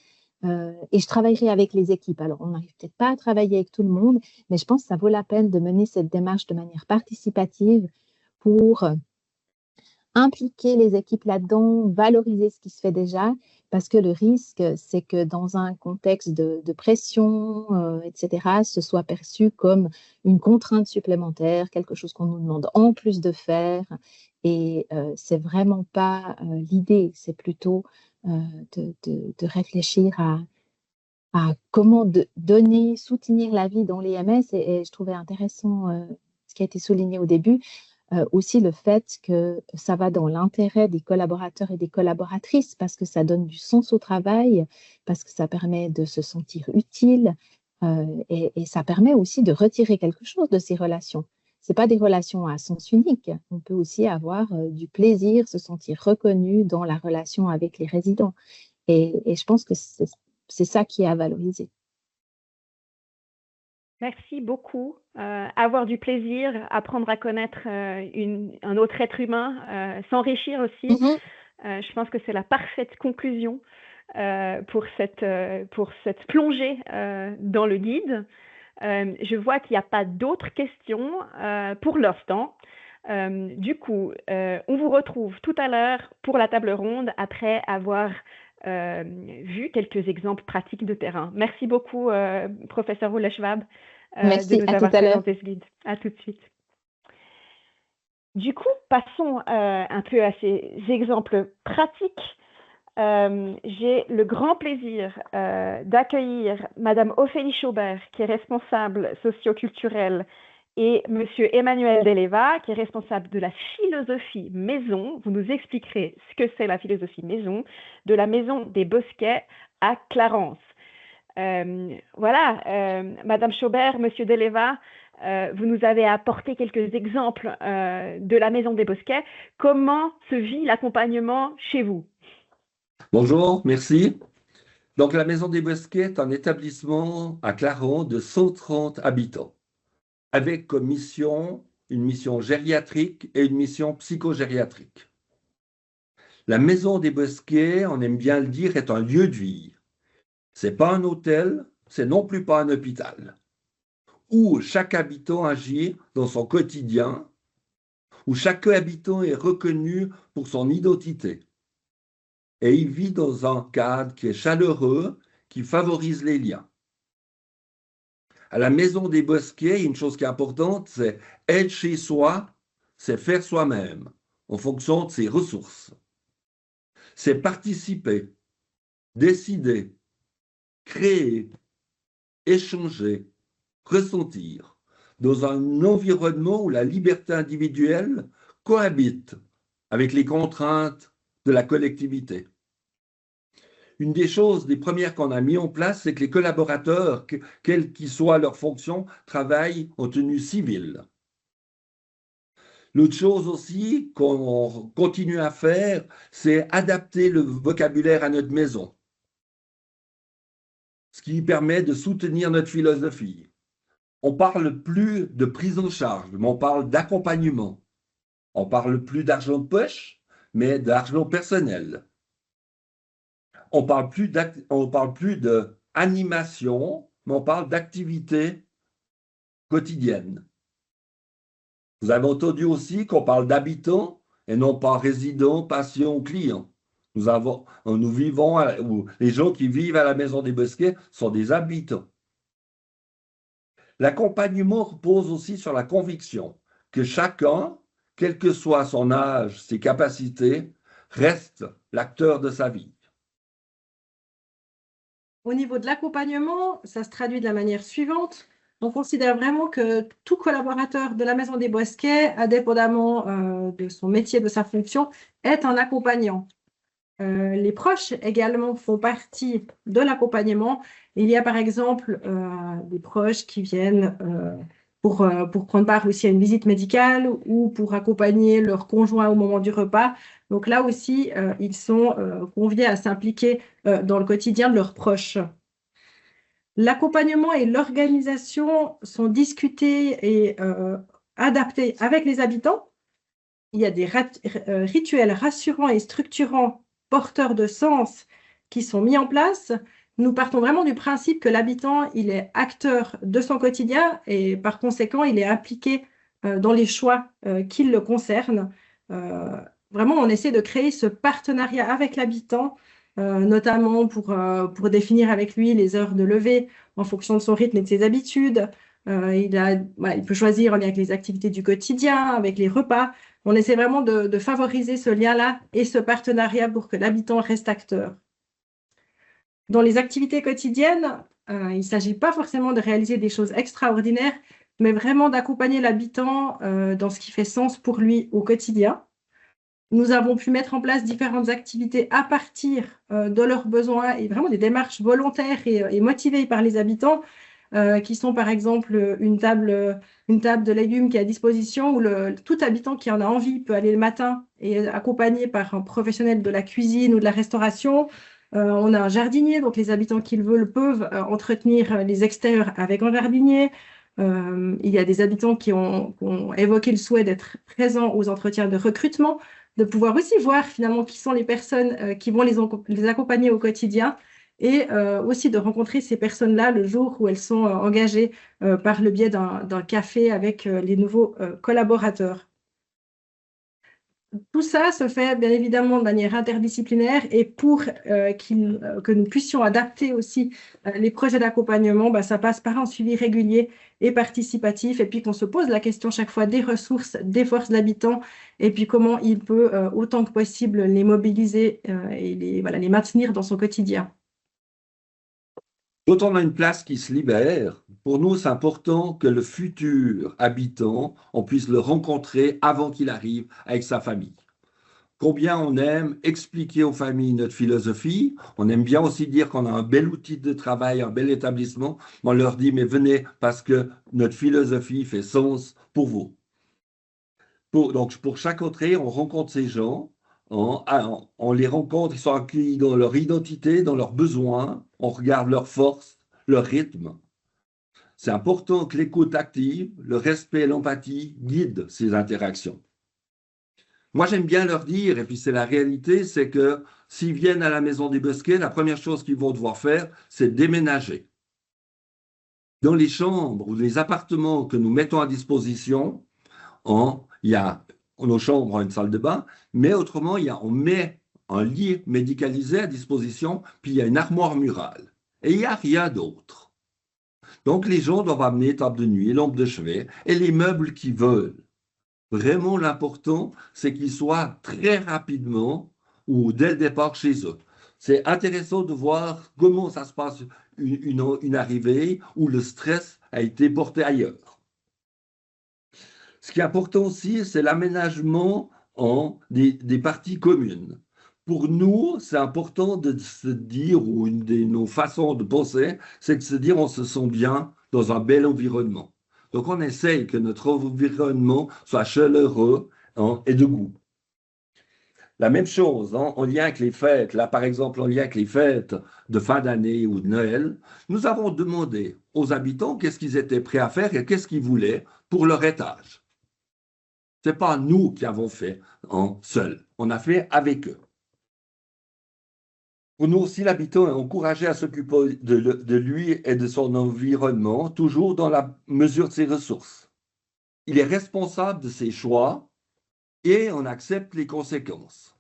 et je travaillerai avec les équipes. Alors, on n'arrive peut-être pas à travailler avec tout le monde, mais je pense que ça vaut la peine de mener cette démarche de manière participative pour impliquer les équipes là-dedans, valoriser ce qui se fait déjà, parce que le risque, c'est que dans un contexte de pression, etc., ce soit perçu comme une contrainte supplémentaire, quelque chose qu'on nous demande en plus de faire. Et c'est vraiment pas l'idée, c'est plutôt de réfléchir à comment donner, soutenir la vie dans les MS. Et je trouvais intéressant ce qui a été souligné au début, aussi le fait que ça va dans l'intérêt des collaborateurs et des collaboratrices parce que ça donne du sens au travail, parce que ça permet de se sentir utile et ça permet aussi de retirer quelque chose de ces relations. Ce n'est pas des relations à sens unique. On peut aussi avoir du plaisir, se sentir reconnu dans la relation avec les résidents. Et je pense que c'est ça qui est à valoriser. Merci beaucoup. Avoir du plaisir, apprendre à connaître un autre être humain, s'enrichir aussi. Je pense que c'est la parfaite conclusion pour cette plongée dans le guide. Je vois qu'il n'y a pas d'autres questions pour l'instant. Du coup, on vous retrouve tout à l'heure pour la table ronde après avoir vu quelques exemples pratiques de terrain. Merci beaucoup, professeur Boulay-Schwab, de nous avoir présenté ce guide. À tout de suite. Du coup, passons un peu à ces exemples pratiques. J'ai le grand plaisir d'accueillir Madame Ophélie Chaubert, qui est responsable socio-culturelle, et Monsieur Emmanuel Deleva, qui est responsable de la philosophie maison. Vous nous expliquerez ce que c'est la philosophie maison, de la maison des Bosquets à Clarence. Madame Chaubert, Monsieur Deleva, vous nous avez apporté quelques exemples de la maison des Bosquets. Comment se vit l'accompagnement chez vous? Bonjour, merci. Donc, la Maison des Bosquets est un établissement à Clarence de 130 habitants, avec comme mission une mission gériatrique et une mission psychogériatrique. La maison des Bosquets, on aime bien le dire, est un lieu de vie. Ce n'est pas un hôtel, c'est non plus pas un hôpital, où chaque habitant agit dans son quotidien, où chaque habitant est reconnu pour son identité. Et il vit dans un cadre qui est chaleureux, qui favorise les liens. À la maison des Bosquets, une chose qui est importante, c'est être chez soi, c'est faire soi-même, en fonction de ses ressources. C'est participer, décider, créer, échanger, ressentir, dans un environnement où la liberté individuelle cohabite avec les contraintes de la collectivité. Une des choses, des premières qu'on a mis en place, c'est que les collaborateurs, quelle qu'ils soient leurs fonctions, travaillent en tenue civile. L'autre chose aussi qu'on continue à faire, c'est adapter le vocabulaire à notre maison, ce qui permet de soutenir notre philosophie. On ne parle plus de prise en charge, mais on parle d'accompagnement. On ne parle plus d'argent de poche, mais d'argent personnel. On ne parle plus d'animation, mais on parle d'activité quotidienne. Vous avez entendu aussi qu'on parle d'habitants et non pas résidents, patients, clients. Nous vivons, ou les gens qui vivent à la maison des Bosquets sont des habitants. L'accompagnement repose aussi sur la conviction que chacun, quel que soit son âge, ses capacités, reste l'acteur de sa vie. Au niveau de l'accompagnement, ça se traduit de la manière suivante. On considère vraiment que tout collaborateur de la Maison des Bosquets, indépendamment de son métier, de sa fonction, est un accompagnant. Les proches également font partie de l'accompagnement. Il y a par exemple des proches qui viennent pour prendre part aussi à une visite médicale ou pour accompagner leur conjoint au moment du repas. Donc là aussi, ils sont conviés à s'impliquer dans le quotidien de leurs proches. L'accompagnement et l'organisation sont discutés et adaptés avec les habitants. Il y a des rituels rassurants et structurants, porteurs de sens, qui sont mis en place. Nous partons vraiment du principe que l'habitant, il est acteur de son quotidien et par conséquent, il est impliqué dans les choix qui le concernent. Vraiment, on essaie de créer ce partenariat avec l'habitant, notamment pour définir avec lui les heures de lever en fonction de son rythme et de ses habitudes. Il peut choisir en lien avec les activités du quotidien, avec les repas. On essaie vraiment de favoriser ce lien-là et ce partenariat pour que l'habitant reste acteur. Dans les activités quotidiennes, il ne s'agit pas forcément de réaliser des choses extraordinaires, mais vraiment d'accompagner l'habitant dans ce qui fait sens pour lui au quotidien. Nous avons pu mettre en place différentes activités à partir de leurs besoins et vraiment des démarches volontaires et motivées par les habitants, qui sont par exemple une table de légumes qui est à disposition où tout habitant qui en a envie peut aller le matin et être accompagné par un professionnel de la cuisine ou de la restauration. On a un jardinier, donc les habitants qui le veulent peuvent entretenir les extérieurs avec un jardinier. Il y a des habitants qui ont évoqué le souhait d'être présents aux entretiens de recrutement, de pouvoir aussi voir finalement qui sont les personnes qui vont les accompagner au quotidien et aussi de rencontrer ces personnes-là le jour où elles sont engagées par le biais d'un café avec les nouveaux collaborateurs. Tout ça se fait bien évidemment de manière interdisciplinaire et pour que nous puissions adapter aussi les projets d'accompagnement, ça passe par un suivi régulier et participatif et puis qu'on se pose la question chaque fois des ressources, des forces d'habitants et puis comment il peut autant que possible les mobiliser et les maintenir dans son quotidien. Quand on a une place qui se libère, pour nous, c'est important que le futur habitant, on puisse le rencontrer avant qu'il arrive avec sa famille. Combien on aime expliquer aux familles notre philosophie. On aime bien aussi dire qu'on a un bel outil de travail, un bel établissement. On leur dit, mais venez parce que notre philosophie fait sens pour vous. Donc, pour chaque entrée, on rencontre ces gens. On les rencontre, ils sont accueillis dans leur identité, dans leurs besoins, on regarde leurs forces, leur rythme. C'est important que l'écoute active, le respect et l'empathie guident ces interactions. Moi, j'aime bien leur dire, et puis c'est la réalité, c'est que s'ils viennent à la maison des Bosquets, la première chose qu'ils vont devoir faire, c'est déménager. Dans les chambres ou les appartements que nous mettons à disposition, il y a nos chambres, une salle de bain, mais autrement, on met un lit médicalisé à disposition, puis il y a une armoire murale. Et il n'y a rien d'autre. Donc, les gens doivent amener table de nuit, lampe de chevet et les meubles qu'ils veulent. Vraiment, l'important, c'est qu'ils soient très rapidement ou dès le départ chez eux. C'est intéressant de voir comment ça se passe une arrivée où le stress a été porté ailleurs. Ce qui est important aussi, c'est l'aménagement en des parties communes. Pour nous, c'est important de se dire, ou une de nos façons de penser, c'est de se dire on se sent bien dans un bel environnement. Donc, on essaye que notre environnement soit chaleureux et de goût. La même chose, en lien avec les fêtes, là par exemple en lien avec les fêtes de fin d'année ou de Noël, nous avons demandé aux habitants qu'est-ce qu'ils étaient prêts à faire et qu'est-ce qu'ils voulaient pour leur étage. Ce n'est pas nous qui avons fait seuls, on a fait avec eux. Pour nous aussi, l'habitant est encouragé à s'occuper de lui et de son environnement, toujours dans la mesure de ses ressources. Il est responsable de ses choix et on accepte les conséquences.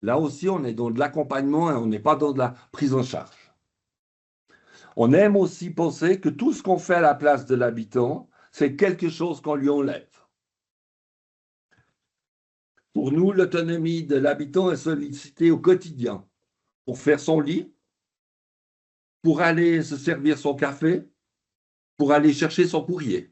Là aussi, on est dans de l'accompagnement et on n'est pas dans de la prise en charge. On aime aussi penser que tout ce qu'on fait à la place de l'habitant, c'est quelque chose qu'on lui enlève. Pour nous, l'autonomie de l'habitant est sollicitée au quotidien pour faire son lit, pour aller se servir son café, pour aller chercher son courrier.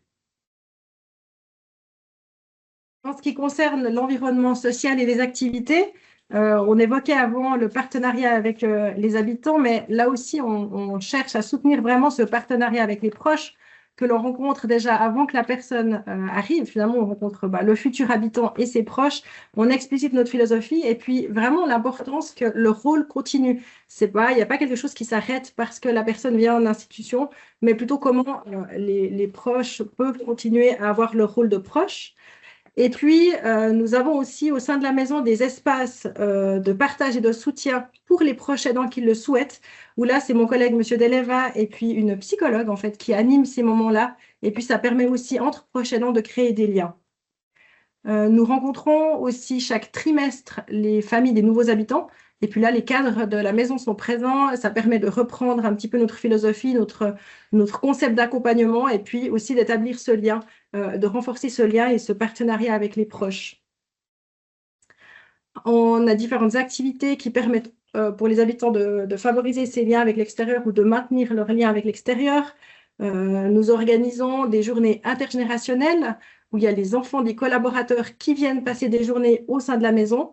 En ce qui concerne l'environnement social et les activités, on évoquait avant le partenariat avec les habitants, mais là aussi, on cherche à soutenir vraiment ce partenariat avec les proches que l'on rencontre déjà avant que la personne arrive. Finalement, on rencontre le futur habitant et ses proches. On explicite notre philosophie et puis vraiment l'importance que le rôle continue. Il n'y a pas quelque chose qui s'arrête parce que la personne vient en institution, mais plutôt comment les proches peuvent continuer à avoir leur rôle de proche. Et puis, nous avons aussi au sein de la maison des espaces de partage et de soutien pour les proches aidants qui le souhaitent, où là, c'est mon collègue M. Deleva et puis une psychologue, en fait, qui anime ces moments-là. Et puis, ça permet aussi, entre proches aidants, de créer des liens. Nous rencontrons aussi chaque trimestre les familles des nouveaux habitants. Et puis là, les cadres de la maison sont présents. Ça permet de reprendre un petit peu notre philosophie, notre concept d'accompagnement et puis aussi d'établir ce lien, de renforcer ce lien et ce partenariat avec les proches. On a différentes activités qui permettent pour les habitants de favoriser ces liens avec l'extérieur ou de maintenir leur lien avec l'extérieur. Nous organisons des journées intergénérationnelles où il y a les enfants des collaborateurs qui viennent passer des journées au sein de la maison.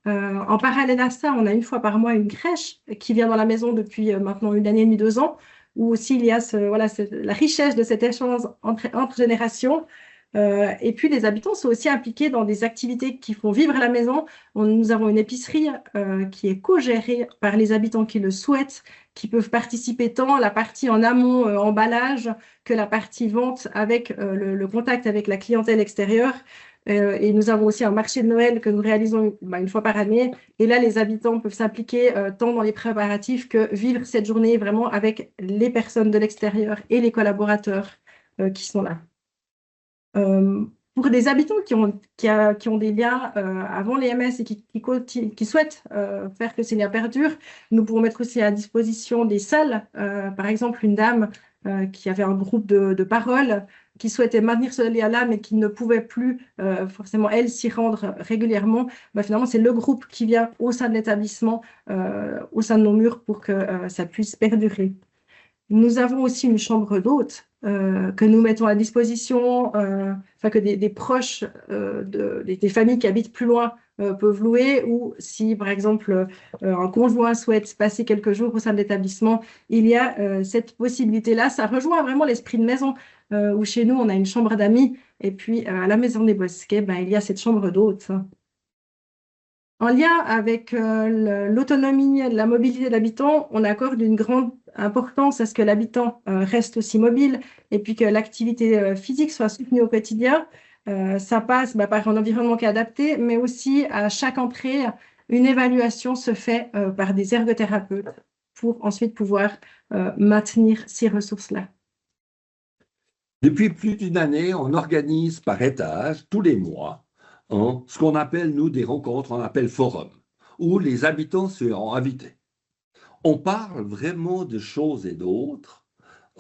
En parallèle à ça, on a une fois par mois une crèche qui vient dans la maison depuis maintenant 1 année et demie, 2 ans, où aussi il y a la richesse de cet échange entre générations. Et puis, les habitants sont aussi impliqués dans des activités qui font vivre la maison. Nous avons une épicerie qui est co-gérée par les habitants qui le souhaitent, qui peuvent participer tant la partie en amont, emballage, que la partie vente avec le contact avec la clientèle extérieure. Et nous avons aussi un marché de Noël que nous réalisons une fois par année. Et là, les habitants peuvent s'impliquer tant dans les préparatifs que vivre cette journée vraiment avec les personnes de l'extérieur et les collaborateurs qui sont là. Pour des habitants qui ont des liens avant les MS et qui souhaitent faire que ces liens perdurent, nous pouvons mettre aussi à disposition des salles. Par exemple, une dame qui avait un groupe de parole, qui souhaitait maintenir ce lien-là, mais qui ne pouvait plus forcément, elle, s'y rendre régulièrement. Finalement, c'est le groupe qui vient au sein de l'établissement, au sein de nos murs, pour que ça puisse perdurer. Nous avons aussi une chambre d'hôte que nous mettons à disposition, que des proches, des familles qui habitent plus loin peuvent louer, ou si, par exemple, un conjoint souhaite passer quelques jours au sein de l'établissement, il y a cette possibilité-là. Ça rejoint vraiment l'esprit de maison, où chez nous, on a une chambre d'amis, et puis à la Maison des Bosquets, il y a cette chambre d'hôte. En lien avec l'autonomie, la mobilité de l'habitant, on accorde une grande importance à ce que l'habitant reste aussi mobile et puis que l'activité physique soit soutenue au quotidien. Ça passe par un environnement qui est adapté, mais aussi à chaque entrée, une évaluation se fait par des ergothérapeutes pour ensuite pouvoir maintenir ces ressources-là. Depuis plus d'une année, on organise par étage, tous les mois, ce qu'on appelle, nous, des rencontres, on appelle forums, où les habitants seront invités. On parle vraiment de choses et d'autres.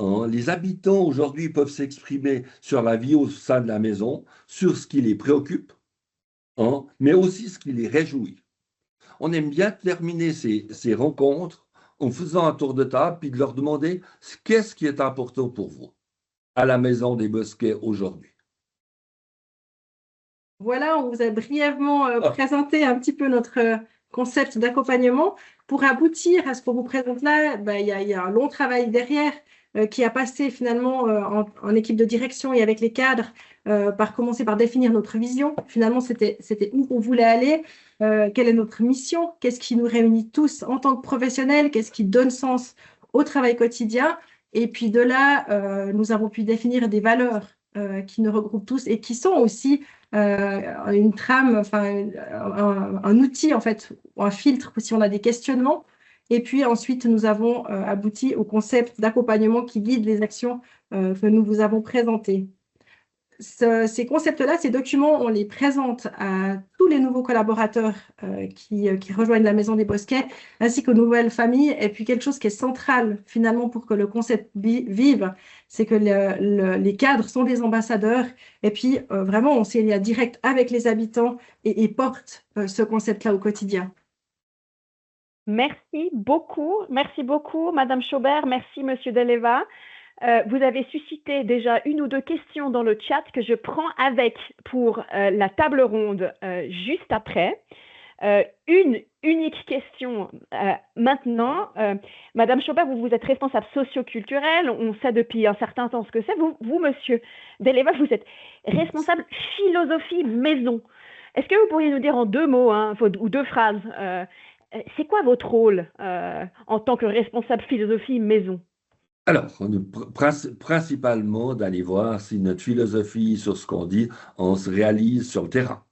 Les habitants aujourd'hui peuvent s'exprimer sur la vie au sein de la maison, sur ce qui les préoccupe, mais aussi ce qui les réjouit. On aime bien terminer ces rencontres en faisant un tour de table puis de leur demander qu'est-ce qui est important pour vous à la Maison des Bosquets aujourd'hui. Voilà, on vous a brièvement présenté un petit peu notre concept d'accompagnement. Pour aboutir à ce qu'on vous présente là, il y a un long travail derrière qui a passé finalement en équipe de direction et avec les cadres par commencer par définir notre vision. Finalement, c'était où on voulait aller, quelle est notre mission, qu'est-ce qui nous réunit tous en tant que professionnels, qu'est-ce qui donne sens au travail quotidien. Et puis de là, nous avons pu définir des valeurs qui nous regroupent tous et qui sont aussi une trame, enfin un outil en fait, un filtre si on a des questionnements. Et puis ensuite, nous avons abouti au concept d'accompagnement qui guide les actions que nous vous avons présentées. Ces concepts-là, ces documents, on les présente à tous les nouveaux collaborateurs qui rejoignent la Maison des Bosquets, ainsi qu'aux nouvelles familles. Et puis quelque chose qui est central finalement pour que le concept vive, c'est que les cadres sont des ambassadeurs. Et puis vraiment, on s'est lié direct avec les habitants et portent ce concept-là au quotidien. Merci beaucoup, Madame Chaubert, merci Monsieur Deleva. Vous avez suscité déjà une ou deux questions dans le chat que je prends avec pour la table ronde juste après. Une unique question maintenant. Madame Chaubert, vous êtes responsable socio-culturel. On sait depuis un certain temps ce que c'est. Vous, Monsieur Deleva, vous êtes responsable philosophie maison. Est-ce que vous pourriez nous dire en deux mots ou deux phrases, c'est quoi votre rôle en tant que responsable philosophie maison? Alors, principalement d'aller voir si notre philosophie sur ce qu'on dit, on se réalise sur le terrain.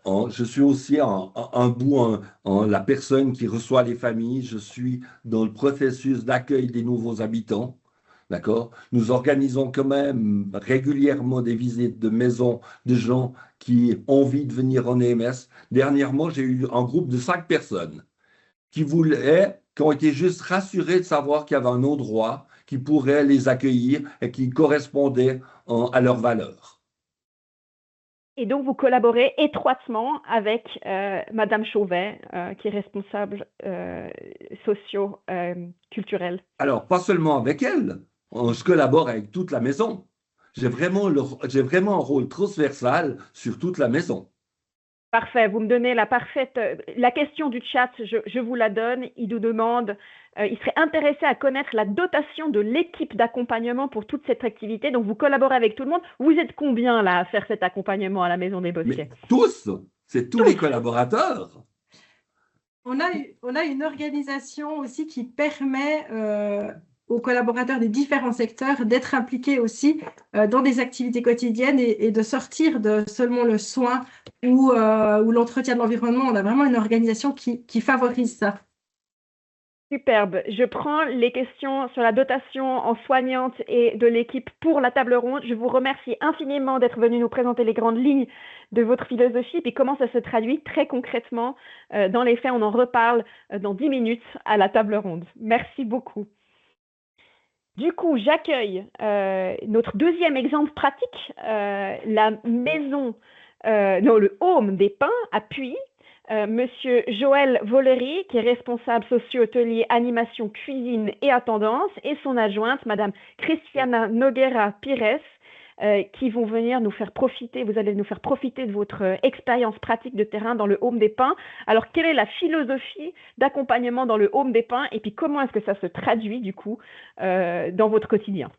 Je suis aussi la personne qui reçoit les familles, je suis dans le processus d'accueil des nouveaux habitants. D'accord? Nous organisons quand même régulièrement des visites de maisons de gens qui ont envie de venir en EMS. Dernièrement, j'ai eu un groupe de 5 personnes qui ont été juste rassurés de savoir qu'il y avait un endroit qui pourrait les accueillir et qui correspondait à leurs valeurs. Et donc, vous collaborez étroitement avec Madame Chauvet, qui est responsable socio-culturelle. Alors, pas seulement avec elle, je collabore avec toute la maison. J'ai vraiment un rôle transversal sur toute la maison. Parfait, vous me donnez la question du chat, je vous la donne. Il nous demande, il serait intéressé à connaître la dotation de l'équipe d'accompagnement pour toute cette activité. Donc, vous collaborez avec tout le monde. Vous êtes combien là à faire cet accompagnement à la Maison des Bosquets? Mais tous, c'est tous les collaborateurs. On a une organisation aussi qui permet aux collaborateurs des différents secteurs d'être impliqués aussi dans des activités quotidiennes et de sortir de seulement le soin ou l'entretien de l'environnement. On a vraiment une organisation qui favorise ça. Superbe. Je prends les questions sur la dotation en soignante et de l'équipe pour la table ronde. Je vous remercie infiniment d'être venu nous présenter les grandes lignes de votre philosophie et puis comment ça se traduit très concrètement dans les faits. On en reparle dans 10 minutes à la table ronde. Merci beaucoup. Du coup, j'accueille notre deuxième exemple pratique, la maison, le home des Pins à Puy. Monsieur Joël Volery, qui est responsable socio-hôtelier animation cuisine et attendance, et son adjointe, Madame Cristiana Noguera Pires, qui vont venir nous faire profiter, vous allez nous faire profiter de votre expérience pratique de terrain dans le home des Pins. Alors, quelle est la philosophie d'accompagnement dans le home des Pins et puis comment est-ce que ça se traduit du coup dans votre quotidien?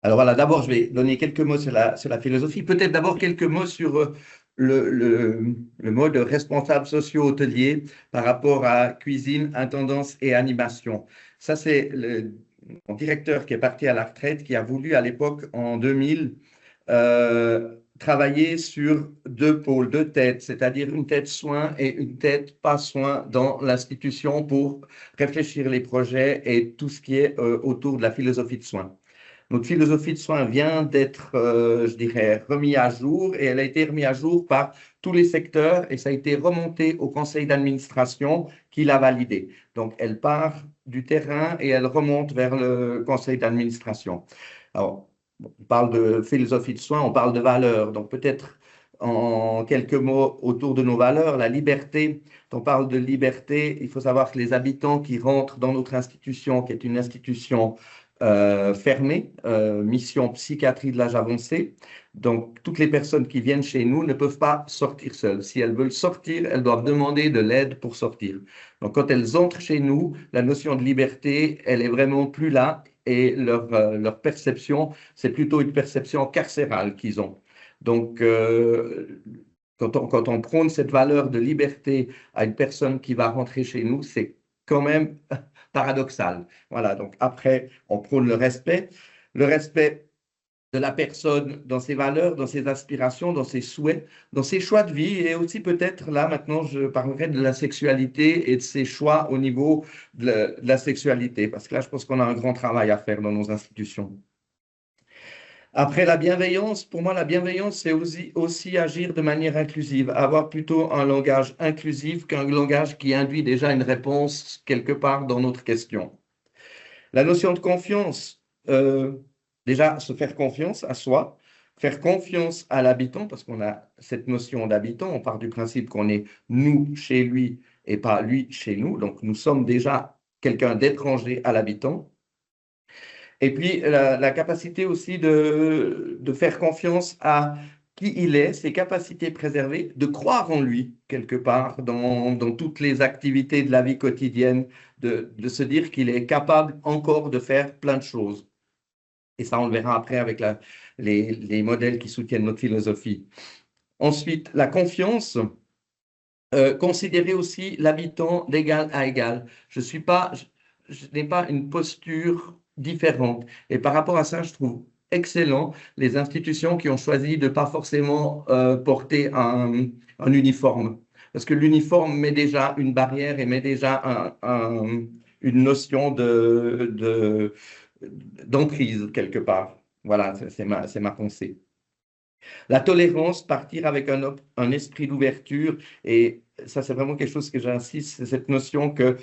Alors voilà, d'abord, je vais donner quelques mots sur la philosophie. Peut-être d'abord quelques mots sur le mode responsable socio-hôtelier par rapport à cuisine, intendance et animation. Ça, c'est mon directeur qui est parti à la retraite, qui a voulu à l'époque, en 2000, travailler sur deux pôles, deux têtes, c'est-à-dire une tête soins et une tête pas soins dans l'institution pour réfléchir les projets et tout ce qui est autour de la philosophie de soins. Notre philosophie de soins vient d'être, je dirais, remise à jour et elle a été remise à jour par tous les secteurs et ça a été remonté au conseil d'administration qui l'a validé. Donc, elle part du terrain et elle remonte vers le conseil d'administration. Alors, on parle de philosophie de soins, on parle de valeurs. Donc, peut-être en quelques mots autour de nos valeurs, la liberté. Quand on parle de liberté, il faut savoir que les habitants qui rentrent dans notre institution, qui est une institution fermée, mission psychiatrie de l'âge avancé. Donc, toutes les personnes qui viennent chez nous ne peuvent pas sortir seules. Si elles veulent sortir, elles doivent demander de l'aide pour sortir. Donc, quand elles entrent chez nous, la notion de liberté, elle est vraiment plus là et leur perception, c'est plutôt une perception carcérale qu'ils ont. Donc, quand on prône cette valeur de liberté à une personne qui va rentrer chez nous, c'est quand même paradoxal. Voilà, donc après, on prône le respect de la personne dans ses valeurs, dans ses aspirations, dans ses souhaits, dans ses choix de vie et aussi peut-être, là maintenant, je parlerai de la sexualité et de ses choix au niveau de la sexualité, parce que là, je pense qu'on a un grand travail à faire dans nos institutions. Après la bienveillance, pour moi, la bienveillance, c'est aussi agir de manière inclusive, avoir plutôt un langage inclusif qu'un langage qui induit déjà une réponse quelque part dans notre question. La notion de confiance, déjà se faire confiance à soi, faire confiance à l'habitant, parce qu'on a cette notion d'habitant, on part du principe qu'on est nous chez lui et pas lui chez nous, donc nous sommes déjà quelqu'un d'étranger à l'habitant. Et puis, la capacité aussi de faire confiance à qui il est, ses capacités préservées, de croire en lui, quelque part, dans toutes les activités de la vie quotidienne, de se dire qu'il est capable encore de faire plein de choses. Et ça, on le verra après avec les modèles qui soutiennent notre philosophie. Ensuite, la confiance, considérer aussi l'habitant d'égal à égal. Je n'ai pas une posture différente. Et par rapport à ça, je trouve excellent les institutions qui ont choisi de ne pas forcément porter un uniforme. Parce que l'uniforme met déjà une barrière et met déjà une notion d'emprise quelque part. Voilà, c'est ma pensée. La tolérance, partir avec un esprit d'ouverture, et ça c'est vraiment quelque chose que j'insiste, c'est cette notion que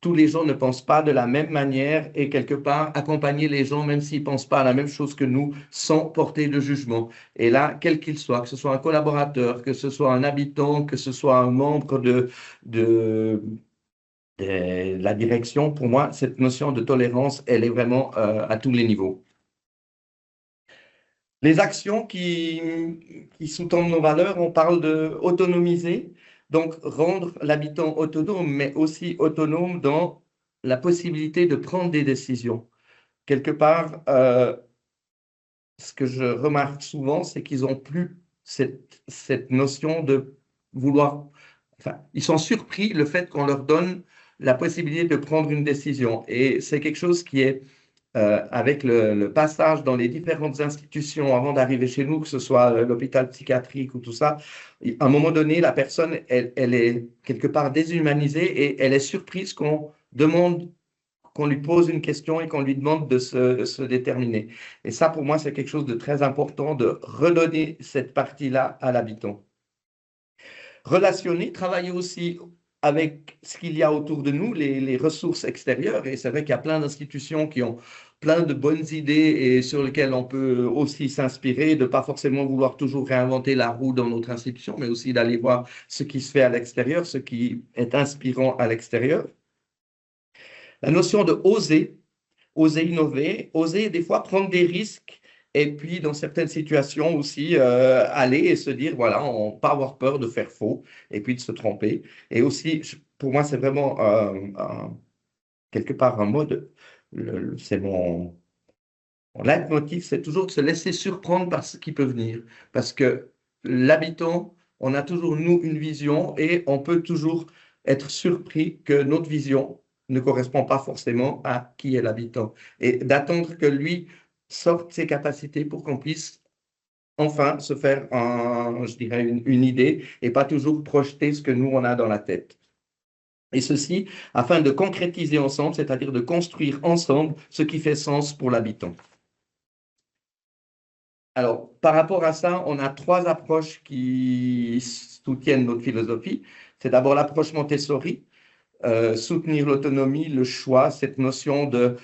tous les gens ne pensent pas de la même manière et quelque part accompagner les gens, même s'ils ne pensent pas à la même chose que nous, sans porter de jugement. Et là, quel qu'il soit, que ce soit un collaborateur, que ce soit un habitant, que ce soit un membre de la direction, pour moi, cette notion de tolérance, elle est vraiment à tous les niveaux. Les actions qui sous-tendent nos valeurs, on parle d'autonomiser. Donc, rendre l'habitant autonome, mais aussi autonome dans la possibilité de prendre des décisions. Quelque part, ce que je remarque souvent, c'est qu'ils n'ont plus cette notion de vouloir... Enfin, ils sont surpris le fait qu'on leur donne la possibilité de prendre une décision. Et c'est quelque chose qui est... avec le passage dans les différentes institutions avant d'arriver chez nous, que ce soit l'hôpital psychiatrique ou tout ça, à un moment donné, la personne, elle est quelque part déshumanisée et elle est surprise qu'on demande, qu'on lui pose une question et qu'on lui demande de se déterminer. Et ça, pour moi, c'est quelque chose de très important, de redonner cette partie-là à l'habitant. Relationner, travailler aussi avec ce qu'il y a autour de nous, les ressources extérieures. Et c'est vrai qu'il y a plein d'institutions qui ont plein de bonnes idées et sur lesquelles on peut aussi s'inspirer, de ne pas forcément vouloir toujours réinventer la roue dans notre institution, mais aussi d'aller voir ce qui se fait à l'extérieur, ce qui est inspirant à l'extérieur. La notion de oser innover, oser des fois prendre des risques et puis dans certaines situations aussi aller et se dire, voilà, on ne pas avoir peur de faire faux et puis de se tromper. Et aussi, pour moi, c'est vraiment quelque part un mode, c'est mon leitmotiv, c'est toujours de se laisser surprendre par ce qui peut venir. Parce que l'habitant on a toujours, nous, une vision et on peut toujours être surpris que notre vision ne correspond pas forcément à qui est l'habitant. Et d'attendre que lui sorte ses capacités pour qu'on puisse enfin se faire, je dirais, une idée et pas toujours projeter ce que nous, on a dans la tête. Et ceci afin de concrétiser ensemble, c'est-à-dire de construire ensemble ce qui fait sens pour l'habitant. Alors, par rapport à ça, on a 3 approches qui soutiennent notre philosophie. C'est d'abord l'approche Montessori, soutenir l'autonomie, le choix, cette notion de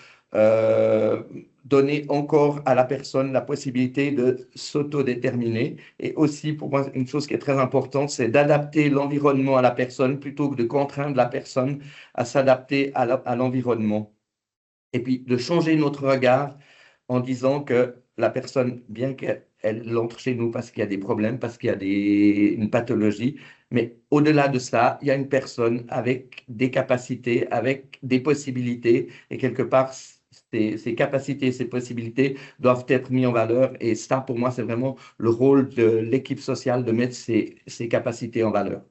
donner encore à la personne la possibilité de s'autodéterminer. Et aussi, pour moi, une chose qui est très importante, c'est d'adapter l'environnement à la personne plutôt que de contraindre la personne à s'adapter à l'environnement. Et puis, de changer notre regard en disant que la personne, bien qu'elle entre chez nous parce qu'il y a des problèmes, parce qu'il y a une pathologie, mais au-delà de ça, il y a une personne avec des capacités, avec des possibilités, et quelque part, ces capacités, ces possibilités doivent être mises en valeur. Et ça, pour moi, c'est vraiment le rôle de l'équipe sociale de mettre ces capacités en valeur.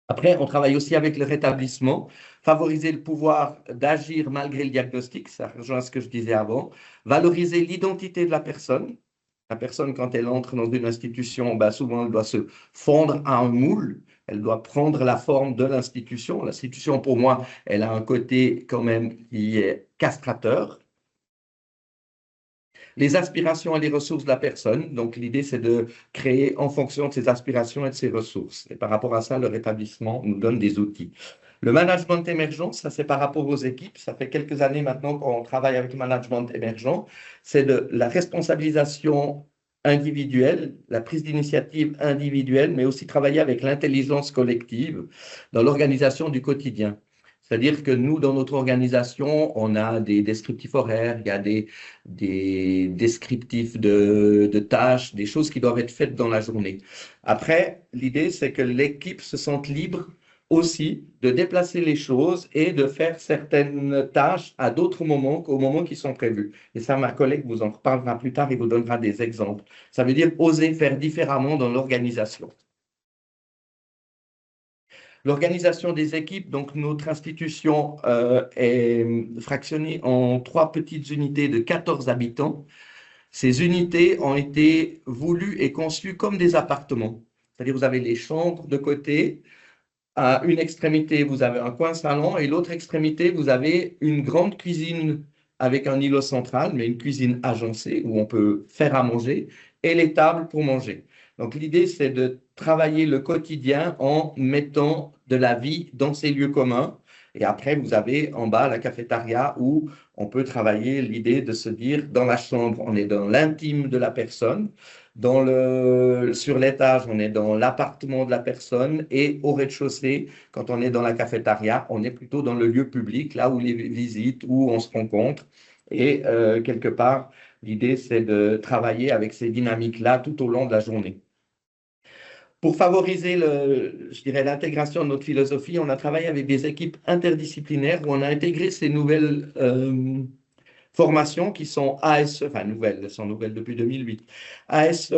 Après, on travaille aussi avec le rétablissement, favoriser le pouvoir d'agir malgré le diagnostic, ça rejoint ce que je disais avant, valoriser l'identité de la personne. La personne, quand elle entre dans une institution, souvent, elle doit se fondre à un moule, elle doit prendre la forme de l'institution. L'institution, pour moi, elle a un côté quand même qui est castrateur. Les aspirations et les ressources de la personne. Donc, l'idée, c'est de créer en fonction de ses aspirations et de ses ressources. Et par rapport à ça, le rétablissement nous donne des outils. Le management émergent, ça c'est par rapport aux équipes. Ça fait quelques années maintenant qu'on travaille avec le management émergent. C'est de la responsabilisation individuelle, la prise d'initiative individuelle, mais aussi travailler avec l'intelligence collective dans l'organisation du quotidien. C'est-à-dire que nous, dans notre organisation, on a des descriptifs horaires, il y a des descriptifs de tâches, des choses qui doivent être faites dans la journée. Après, l'idée, c'est que l'équipe se sente libre aussi de déplacer les choses et de faire certaines tâches à d'autres moments qu'aux moments qui sont prévus. Et ça, ma collègue vous en reparlera plus tard et vous donnera des exemples. Ça veut dire oser faire différemment dans l'organisation. L'organisation des équipes, donc notre institution est fractionnée en 3 petites unités de 14 habitants. Ces unités ont été voulues et conçues comme des appartements. C'est-à-dire vous avez les chambres de côté. À une extrémité, vous avez un coin salon et l'autre extrémité, vous avez une grande cuisine avec un îlot central, mais une cuisine agencée où on peut faire à manger et les tables pour manger. Donc, l'idée, c'est de travailler le quotidien en mettant de la vie dans ces lieux communs. Et après, vous avez en bas la cafétéria où on peut travailler l'idée de se dire, dans la chambre, on est dans l'intime de la personne. Sur l'étage, on est dans l'appartement de la personne. Et au rez-de-chaussée, quand on est dans la cafétéria, on est plutôt dans le lieu public, là où les visites, où on se rencontre. Et quelque part, l'idée, c'est de travailler avec ces dynamiques-là tout au long de la journée. Pour favoriser, je dirais, l'intégration de notre philosophie, on a travaillé avec des équipes interdisciplinaires où on a intégré ces nouvelles formations qui sont ASE, enfin nouvelles, elles sont nouvelles depuis 2008, ASE,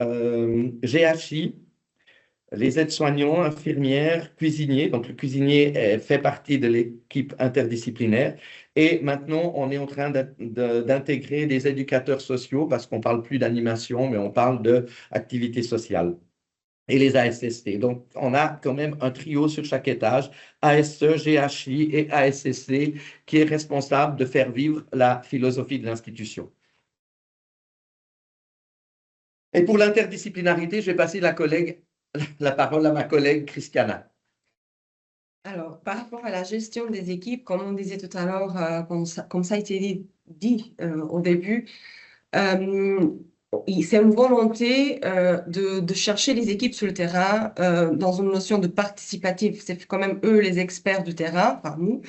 GHI, les aides-soignants, infirmières, cuisiniers. Donc, le cuisinier fait partie de l'équipe interdisciplinaire. Et maintenant, on est en train d'intégrer des éducateurs sociaux parce qu'on ne parle plus d'animation, mais on parle d'activité sociale. Et les ASST. Donc, on a quand même un trio sur chaque étage, ASE, GHI et ASSC, qui est responsable de faire vivre la philosophie de l'institution. Et pour l'interdisciplinarité, je vais passer la parole à ma collègue Christiana. Alors, par rapport à la gestion des équipes, comme on disait tout à l'heure, comme ça a été dit au début, c'est une volonté de chercher les équipes sur le terrain dans une notion de participatif. C'est quand même eux les experts du terrain, enfin nous,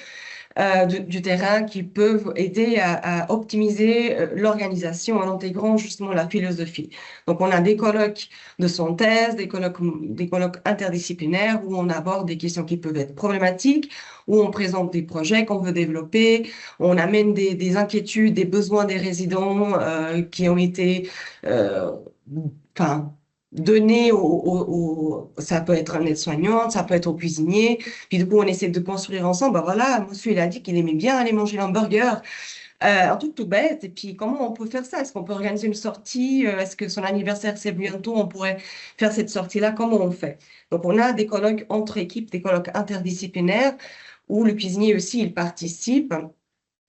du terrain qui peuvent aider à optimiser l'organisation en intégrant justement la philosophie. Donc, on a des colloques de synthèse, des colloques interdisciplinaires où on aborde des questions qui peuvent être problématiques, où on présente des projets qu'on veut développer, on amène des inquiétudes, des besoins des résidents qui ont été donner ça peut être un aide-soignante, ça peut être au cuisinier. Puis du coup, on essaie de construire ensemble. Ben voilà, monsieur, il a dit qu'il aimait bien aller manger l'hamburger. Un truc tout bête. Et puis, comment on peut faire ça? Est-ce qu'on peut organiser une sortie? Est-ce que son anniversaire, c'est bientôt? On pourrait faire cette sortie-là. Comment on fait? Donc, on a des colloques entre équipes, des colloques interdisciplinaires où le cuisinier aussi, il participe.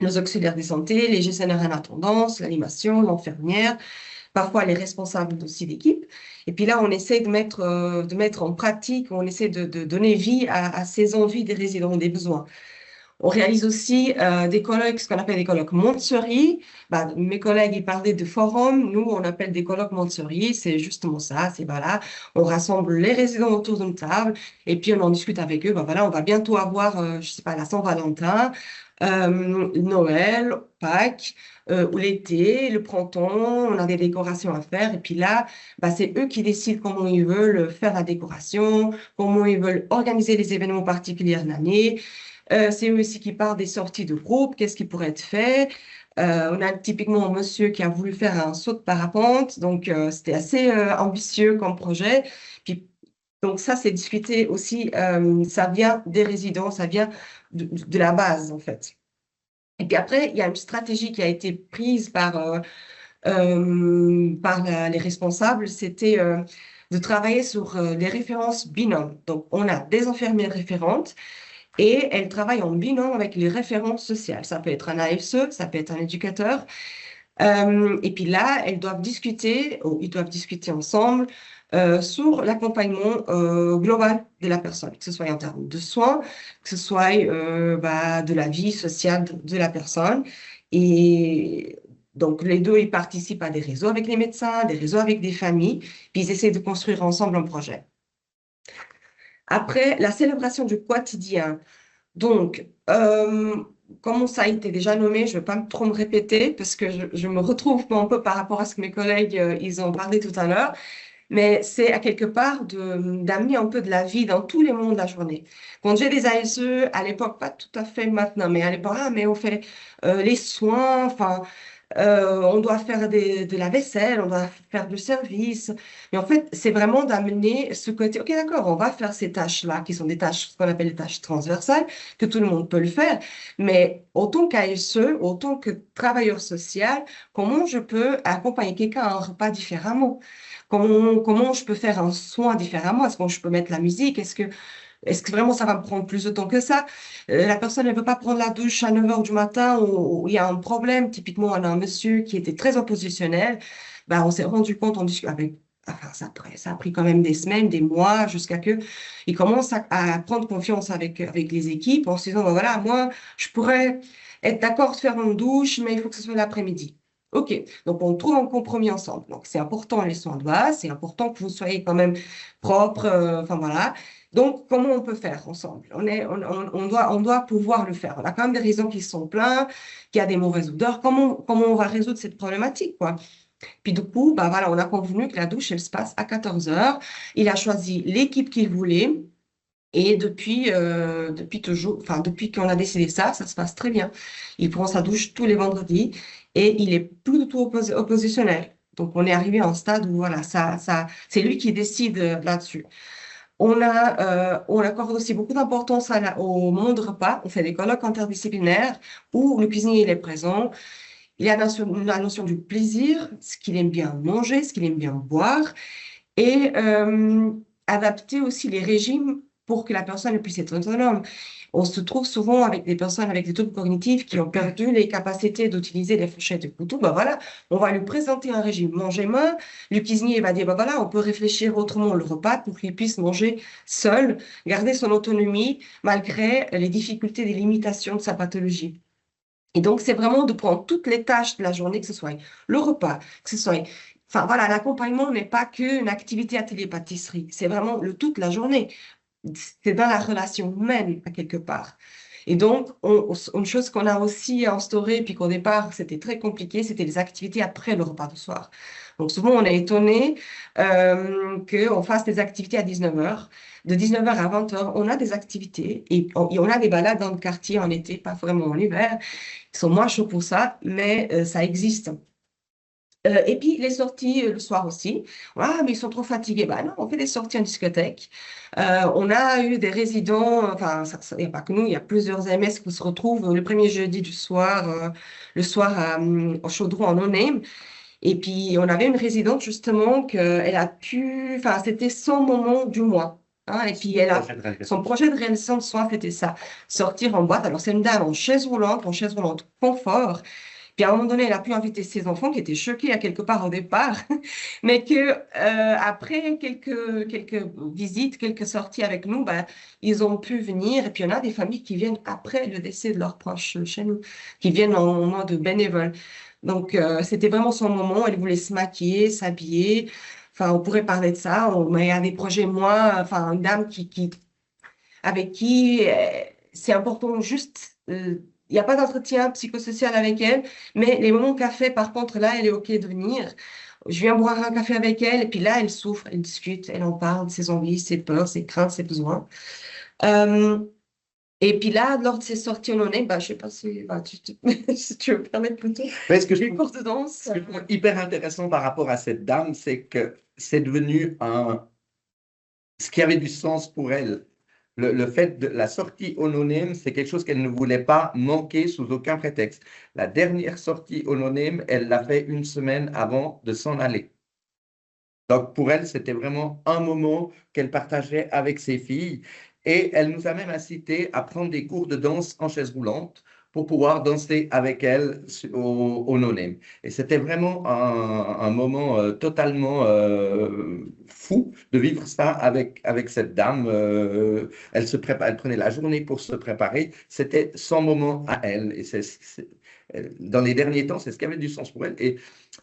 Nos auxiliaires de santé, les gestionnaires en attendance, l'animation, l'infirmière, parfois les responsables aussi d'équipe. Et puis là, on essaie de mettre en pratique, on essaie de donner vie à ces envies des résidents, des besoins. On réalise aussi des colloques, ce qu'on appelle des colloques Montessori. Bah, mes collègues, ils parlaient de forums. Nous, on appelle des colloques Montessori. C'est justement ça. C'est voilà, on rassemble les résidents autour d'une table et puis on en discute avec eux. Bah, voilà, on va bientôt avoir, je sais pas, la Saint-Valentin, Noël, Pâques, ou l'été, le printemps. On a des décorations à faire. Et puis là, bah, c'est eux qui décident comment ils veulent faire la décoration, comment ils veulent organiser les événements particuliers de l'année. C'est eux aussi qui parlent des sorties de groupe, qu'est-ce qui pourrait être fait. On a typiquement un monsieur qui a voulu faire un saut de parapente, donc c'était assez ambitieux comme projet. Puis, donc ça, c'est discuté aussi, ça vient des résidents, ça vient de la base en fait. Et puis après, il y a une stratégie qui a été prise par les responsables, c'était de travailler sur les références binômes. Donc, on a des infirmières référentes et elles travaillent en binôme avec les références sociales. Ça peut être un AFSE, ça peut être un éducateur. Et puis là, elles doivent discuter, ou ils doivent discuter ensemble sur l'accompagnement global de la personne, que ce soit en termes de soins, que ce soit de la vie sociale de la personne. Et donc, les deux, ils participent à des réseaux avec les médecins, des réseaux avec des familles, puis ils essaient de construire ensemble un projet. Après, la célébration du quotidien. Donc, comme ça a été déjà nommé, je ne vais pas trop me répéter parce que je me retrouve un peu par rapport à ce que mes collègues ils ont parlé tout à l'heure. Mais c'est à quelque part d'amener un peu de la vie dans tous les moments de la journée. Quand j'ai des ASE, à l'époque, pas tout à fait maintenant, mais à l'époque, mais on fait les soins, enfin, on doit faire de la vaisselle, on doit faire du service. Mais en fait, c'est vraiment d'amener ce côté, OK, d'accord, on va faire ces tâches-là, qui sont des tâches, ce qu'on appelle des tâches transversales, que tout le monde peut le faire. Mais autant qu'ASE, autant que travailleur social, comment je peux accompagner quelqu'un à un repas différemment? Comment je peux faire un soin différemment? Est-ce que je peux mettre la musique? Est-ce que vraiment ça va me prendre plus de temps que ça? La personne ne veut pas prendre la douche à 9 h du matin ou il y a un problème. Typiquement, on a un monsieur qui était très oppositionnel. Ben, on s'est rendu compte, on discute avec, enfin, ça a pris quand même des semaines, des mois, jusqu'à que il commence à prendre confiance avec les équipes en se disant, ben voilà, moi, je pourrais être d'accord de faire une douche, mais il faut que ce soit l'après-midi. OK, donc on trouve un compromis ensemble. Donc c'est important les soins de base, c'est important que vous soyez quand même propre, enfin voilà. Donc comment on peut faire ensemble? On doit pouvoir le faire. On a quand même des raisons qui sont pleines, qu'il y a des mauvaises odeurs. Comment on va résoudre cette problématique, quoi? Puis du coup, bah voilà, on a convenu que la douche, elle se passe à 14 h. Il a choisi l'équipe qu'il voulait. Et depuis toujours, enfin, depuis qu'on a décidé ça se passe très bien. Il prend sa douche tous les vendredis et il est plus du tout oppositionnel. Donc, on est arrivé à un stade où, voilà, c'est lui qui décide là-dessus. On accorde aussi beaucoup d'importance au moment de repas. On fait des colloques interdisciplinaires où le cuisinier il est présent. Il y a la notion du plaisir, ce qu'il aime bien manger, ce qu'il aime bien boire et adapter aussi les régimes pour que la personne puisse être autonome. On se trouve souvent avec des personnes avec des troubles cognitifs qui ont perdu les capacités d'utiliser les fourchettes et couteaux. Ben voilà, on va lui présenter un régime manger-main. Le cuisinier va dire, ben voilà, on peut réfléchir autrement le repas pour qu'il puisse manger seul, garder son autonomie malgré les difficultés, les limitations de sa pathologie. Et donc, c'est vraiment de prendre toutes les tâches de la journée, que ce soit le repas, que ce soit... Enfin, voilà, l'accompagnement n'est pas qu'une activité atelier-pâtisserie. C'est vraiment toute la journée. C'est dans la relation humaine, à quelque part. Et donc, une chose qu'on a aussi instaurée, puis qu'au départ, c'était très compliqué, c'était les activités après le repas du soir. Donc, souvent, on est étonné qu'on fasse des activités à 19 h. De 19 h à 20 h, on a des activités et on a des balades dans le quartier en été, pas vraiment en hiver. Ils sont moins chauds pour ça, mais ça existe. Et puis les sorties le soir aussi. Ah, mais ils sont trop fatigués. Bah non, on fait des sorties en discothèque. On a eu des résidents, enfin, il n'y a pas que nous, il y a plusieurs MS qui se retrouvent le premier jeudi du soir, le soir au Chaudron en No-Name. Et puis on avait une résidente justement qu'elle a pu, enfin, c'était son moment du mois. Hein, et puis son projet de réalisation de soins, c'était ça, sortir en boîte. Alors c'est une dame en chaise roulante confort. Puis à un moment donné, elle a pu inviter ses enfants qui étaient choqués à quelque part au départ, mais que après quelques visites, quelques sorties avec nous, ben, ils ont pu venir. Et puis il y en a des familles qui viennent après le décès de leurs proches chez nous, qui viennent en mode bénévole. Donc c'était vraiment son moment. Elle voulait se maquiller, s'habiller. Enfin, on pourrait parler de ça. Mais il y a des projets, moi, enfin, une dame avec qui c'est important juste. Il n'y a pas d'entretien psychosocial avec elle, mais les moments café, par contre, là, elle est OK de venir. Je viens boire un café avec elle, et puis là, elle souffre, elle discute, elle en parle de ses envies, ses peurs, ses craintes, ses besoins. Et puis là, lors de ces sorties au nez, bah, je ne sais pas si, si tu veux me permettre plutôt. Mais ce que je Les cours de danse. Ce que je trouve hyper intéressant par rapport à cette dame, c'est que c'est devenu ce qui avait du sens pour elle. Le fait de la sortie anonyme, c'est quelque chose qu'elle ne voulait pas manquer sous aucun prétexte. La dernière sortie anonyme, elle l'a fait une semaine avant de s'en aller. Donc pour elle, c'était vraiment un moment qu'elle partageait avec ses filles. Et elle nous a même incité à prendre des cours de danse en chaise roulante pour pouvoir danser avec elle au no-name. Et c'était vraiment un moment totalement fou de vivre ça avec cette dame. Elle prenait la journée pour se préparer. C'était son moment à elle. Et dans les derniers temps, c'est ce qui avait du sens pour elle. Et il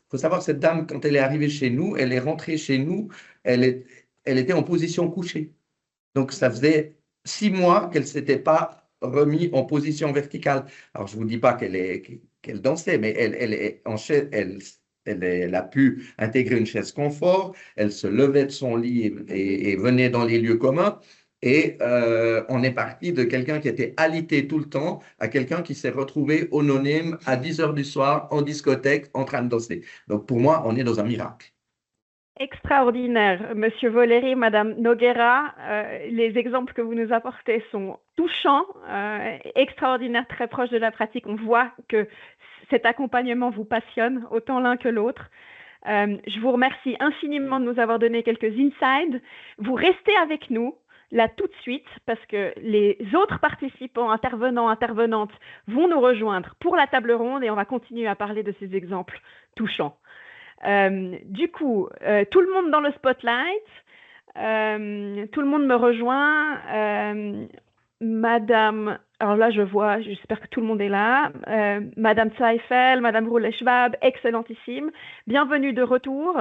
faut savoir, cette dame, quand elle est arrivée chez nous, elle est rentrée chez nous, elle était en position couchée. Donc, ça faisait 6 mois qu'elle ne s'était pas remis en position verticale. Alors, je ne vous dis pas qu'elle dansait, mais elle a pu intégrer une chaise confort, elle se levait de son lit et venait dans les lieux communs. Et on est parti de quelqu'un qui était alité tout le temps à quelqu'un qui s'est retrouvé anonyme à 10 heures du soir en discothèque en train de danser. Donc, pour moi, on est dans un miracle. Extraordinaire, Monsieur Voleri, Madame Noguera. Les exemples que vous nous apportez sont touchants, extraordinaires, très proches de la pratique. On voit que cet accompagnement vous passionne, autant l'un que l'autre. Je vous remercie infiniment de nous avoir donné quelques insights. Vous restez avec nous là tout de suite parce que les autres participants, intervenants, intervenantes vont nous rejoindre pour la table ronde et on va continuer à parler de ces exemples touchants. Du coup, tout le monde dans le spotlight, tout le monde me rejoint. Madame, alors là je vois, j'espère que tout le monde est là. Madame Zweifel, Madame Roulet-Schwab, excellentissime. Bienvenue de retour.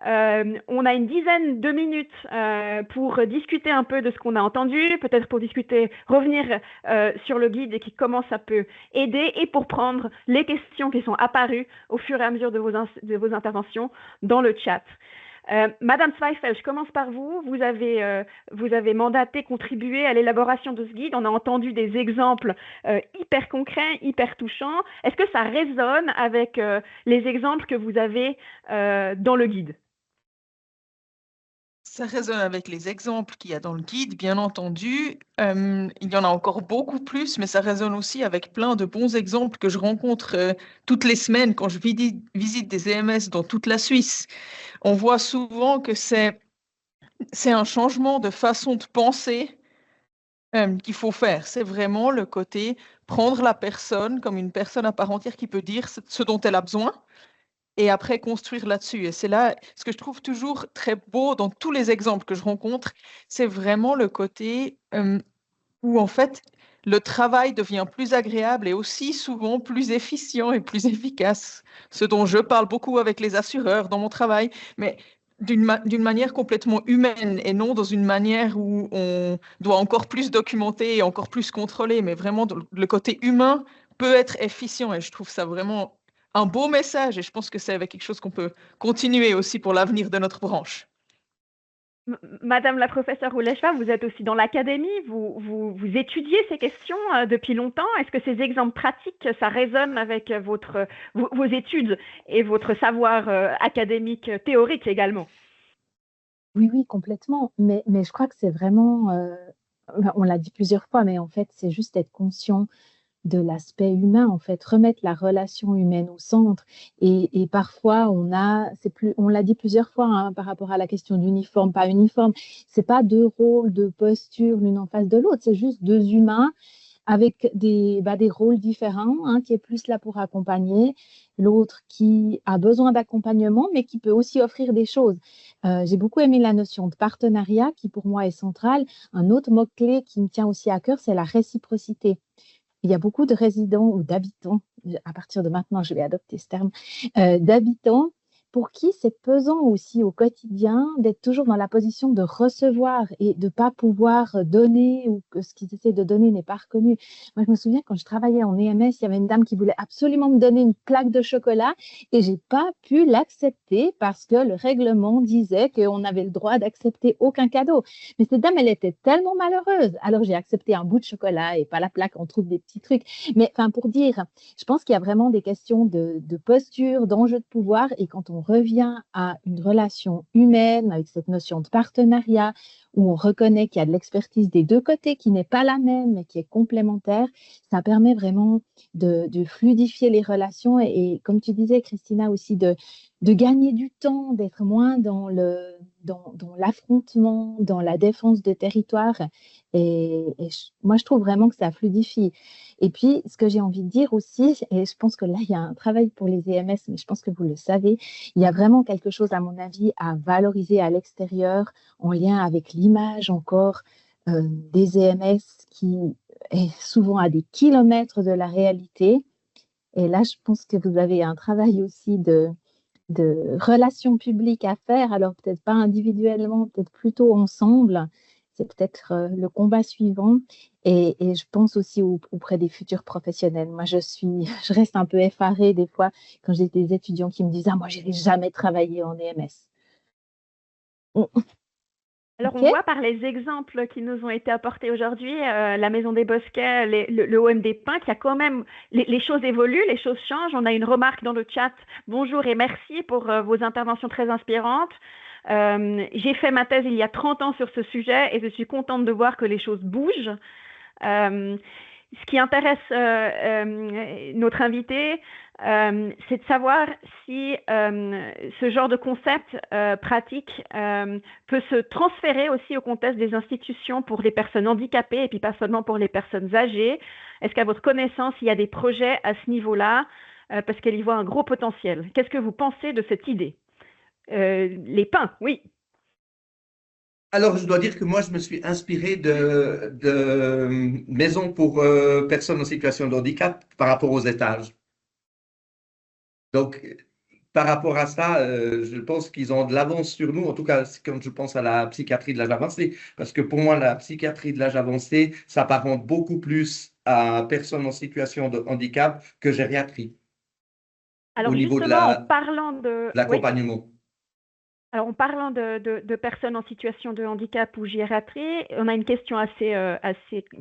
On a une dizaine de minutes pour discuter un peu de ce qu'on a entendu, peut-être pour discuter, revenir sur le guide et comment ça peut aider et pour prendre les questions qui sont apparues au fur et à mesure de vos interventions dans le chat. Madame Zweifel, je commence par vous. Vous avez mandaté, contribué à l'élaboration de ce guide. On a entendu des exemples hyper concrets, hyper touchants. Est-ce que ça résonne avec les exemples que vous avez dans le guide ? Ça résonne avec les exemples qu'il y a dans le guide, bien entendu. Il y en a encore beaucoup plus, mais ça résonne aussi avec plein de bons exemples que je rencontre toutes les semaines quand je visite des EMS dans toute la Suisse. On voit souvent que c'est un changement de façon de penser qu'il faut faire. C'est vraiment le côté prendre la personne comme une personne à part entière qui peut dire ce dont elle a besoin et après construire là-dessus. Et c'est là, ce que je trouve toujours très beau dans tous les exemples que je rencontre, c'est vraiment le côté où en fait le travail devient plus agréable et aussi souvent plus efficient et plus efficace. Ce dont je parle beaucoup avec les assureurs dans mon travail, mais d'une manière complètement humaine et non dans une manière où on doit encore plus documenter et encore plus contrôler, mais vraiment le côté humain peut être efficient et je trouve ça vraiment un beau message et je pense que c'est avec quelque chose qu'on peut continuer aussi pour l'avenir de notre branche. Madame la professeure Rouleshva, vous êtes aussi dans l'académie, vous étudiez ces questions depuis longtemps. Est-ce que ces exemples pratiques, ça résonne avec vos études et votre savoir académique théorique également? Oui, oui, complètement. Mais je crois que c'est vraiment, on l'a dit plusieurs fois, mais en fait, c'est juste être conscient de l'aspect humain, en fait, remettre la relation humaine au centre. Et parfois, on l'a dit plusieurs fois hein, par rapport à la question d'uniforme, pas uniforme, c'est pas deux rôles, deux postures l'une en face de l'autre, c'est juste deux humains avec des rôles différents, hein, qui est plus là pour accompagner, l'autre qui a besoin d'accompagnement, mais qui peut aussi offrir des choses. J'ai beaucoup aimé la notion de partenariat, qui pour moi est centrale. Un autre mot-clé qui me tient aussi à cœur, c'est la réciprocité. Il y a beaucoup de résidents ou d'habitants, à partir de maintenant, je vais adopter ce terme, d'habitants pour qui c'est pesant aussi au quotidien d'être toujours dans la position de recevoir et de ne pas pouvoir donner ou que ce qu'ils essaient de donner n'est pas reconnu. Moi, je me souviens quand je travaillais en EMS, il y avait une dame qui voulait absolument me donner une plaque de chocolat et je n'ai pas pu l'accepter parce que le règlement disait qu'on avait le droit d'accepter aucun cadeau. Mais cette dame, elle était tellement malheureuse. Alors, j'ai accepté un bout de chocolat et pas la plaque, on trouve des petits trucs. Mais enfin, pour dire, je pense qu'il y a vraiment des questions de posture, d'enjeu de pouvoir. Et quand on revient à une relation humaine avec cette notion de partenariat, où on reconnaît qu'il y a de l'expertise des deux côtés qui n'est pas la même, mais qui est complémentaire, ça permet vraiment de fluidifier les relations. Et comme tu disais, Christina, aussi de gagner du temps, d'être moins dans l'affrontement, dans la défense de territoire. Moi, je trouve vraiment que ça fluidifie. Et puis, ce que j'ai envie de dire aussi, et je pense que là, il y a un travail pour les EMS, mais je pense que vous le savez, il y a vraiment quelque chose, à mon avis, à valoriser à l'extérieur, en lien avec l'image encore des EMS qui est souvent à des kilomètres de la réalité. Et là, je pense que vous avez un travail aussi de relations publiques à faire, alors peut-être pas individuellement, peut-être plutôt ensemble. C'est peut-être le combat suivant. Et je pense aussi auprès des futurs professionnels. Moi, je reste un peu effarée des fois quand j'ai des étudiants qui me disent « Ah, moi, je n'irai jamais travailler en EMS. » Alors, on voit par les exemples qui nous ont été apportés aujourd'hui, la Maison des Bosquets, le OM des Pins, qu'il y a quand même, les choses évoluent, les choses changent. On a une remarque dans le chat. Bonjour et merci pour vos interventions très inspirantes. J'ai fait ma thèse il y a 30 ans sur ce sujet et je suis contente de voir que les choses bougent. Ce qui intéresse notre invité, c'est de savoir si ce genre de concept pratique peut se transférer aussi au contexte des institutions pour les personnes handicapées et puis pas seulement pour les personnes âgées. Est-ce qu'à votre connaissance, il y a des projets à ce niveau-là parce qu'elle y voit un gros potentiel? Qu'est-ce que vous pensez de cette idée? Les pins, oui. Alors, je dois dire que moi, je me suis inspiré de maisons pour personnes en situation de handicap par rapport aux étages. Donc, par rapport à ça, je pense qu'ils ont de l'avance sur nous, en tout cas quand je pense à la psychiatrie de l'âge avancé, parce que pour moi, la psychiatrie de l'âge avancé s'apparente beaucoup plus à personnes en situation de handicap que gériatrie. Alors, au niveau de l'accompagnement. Oui. Alors, en parlant de personnes en situation de handicap ou gériatrie, on a une question assez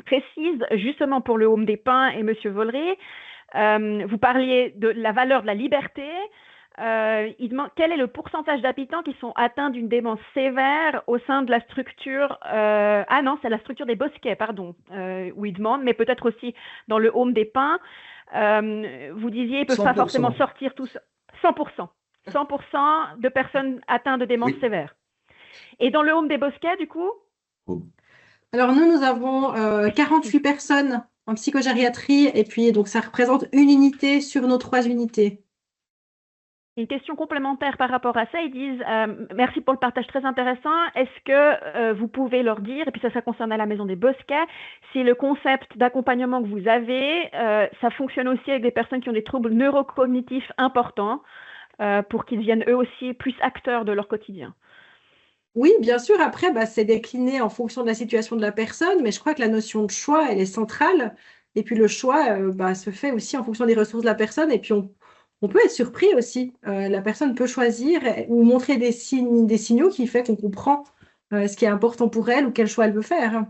précise, justement pour le Home des Pins et Monsieur Vollery. Vous parliez de la valeur de la liberté. Il demande quel est le pourcentage d'habitants qui sont atteints d'une démence sévère au sein de la structure. Ah non, c'est la structure des Bosquets, pardon, où il demande, mais peut-être aussi dans le Home des Pins. Vous disiez, ils ne peuvent pas forcément sortir tous. 100%. 100% de personnes atteintes de démence sévère. Et dans le Home des Bosquets, du coup? Alors, nous avons 48 personnes en psychogériatrie et puis donc ça représente une unité sur nos 3 unités. Une question complémentaire par rapport à ça, ils disent merci pour le partage très intéressant. Est-ce que vous pouvez leur dire, et puis ça concerne à la Maison des Bosquets, si le concept d'accompagnement que vous avez, ça fonctionne aussi avec des personnes qui ont des troubles neurocognitifs importants pour qu'ils deviennent eux aussi plus acteurs de leur quotidien? Oui, bien sûr. Après, c'est décliné en fonction de la situation de la personne, mais je crois que la notion de choix, elle est centrale. Et puis le choix se fait aussi en fonction des ressources de la personne. Et puis on peut être surpris aussi. La personne peut choisir ou montrer des signaux qui font qu'on comprend ce qui est important pour elle ou quel choix elle veut faire.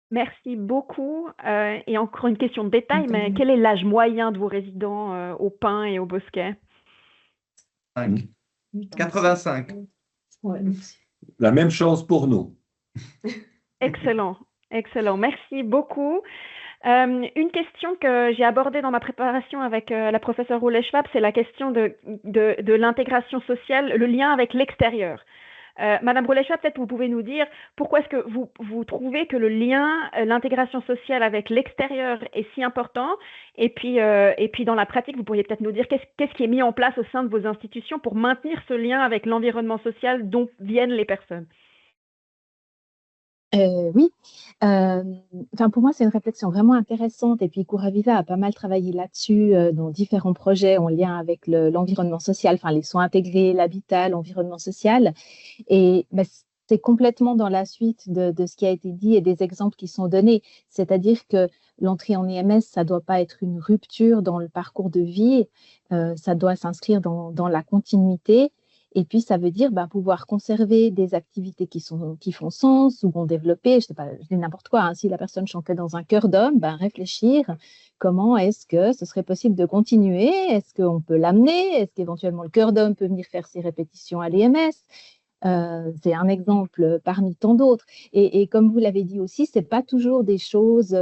Merci beaucoup. Et encore une question de détail, mais quel est l'âge moyen de vos résidents au Pin et au Bosquet? 85. La même chose pour nous. Excellent, excellent. Merci beaucoup. Une question que j'ai abordée dans ma préparation avec la professeure Roulet-Schwab, c'est la question de l'intégration sociale, le lien avec l'extérieur. Madame Roulet-Schwab, peut-être vous pouvez nous dire pourquoi est-ce que vous trouvez que le lien, l'intégration sociale avec l'extérieur est si important, et puis dans la pratique, vous pourriez peut-être nous dire qu'est-ce qui est mis en place au sein de vos institutions pour maintenir ce lien avec l'environnement social dont viennent les personnes. Oui, pour moi, c'est une réflexion vraiment intéressante. Et puis, Curaviva a pas mal travaillé là-dessus dans différents projets en lien avec l'environnement social, les soins intégrés, l'habitat, l'environnement social. Et c'est complètement dans la suite de ce qui a été dit et des exemples qui sont donnés. C'est-à-dire que l'entrée en EMS, ça ne doit pas être une rupture dans le parcours de vie, ça doit s'inscrire dans la continuité. Et puis, ça veut dire pouvoir conserver des activités qui font sens ou vont développer, je sais pas, je dis n'importe quoi, si la personne chantait dans un chœur d'homme, réfléchir comment est-ce que ce serait possible de continuer, est-ce qu'on peut l'amener, est-ce qu'éventuellement le chœur d'homme peut venir faire ses répétitions à l'EMS. C'est un exemple parmi tant d'autres. Et comme vous l'avez dit aussi, ce n'est pas toujours des choses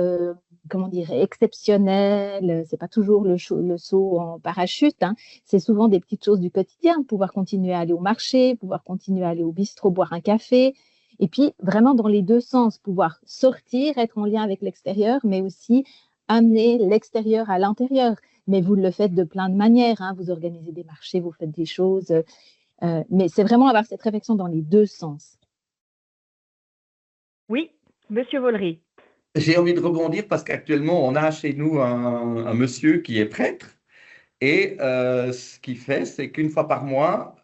exceptionnelles, ce n'est pas toujours le saut en parachute, c'est souvent des petites choses du quotidien, pouvoir continuer à aller au marché, pouvoir continuer à aller au bistrot, boire un café, et puis vraiment dans les deux sens, pouvoir sortir, être en lien avec l'extérieur, mais aussi amener l'extérieur à l'intérieur. Mais vous le faites de plein de manières, vous organisez des marchés, vous faites des choses... mais c'est vraiment avoir cette réflexion dans les deux sens. Oui, Monsieur Vollery. J'ai envie de rebondir parce qu'actuellement, on a chez nous un monsieur qui est prêtre et ce qu'il fait, c'est qu'une fois par mois,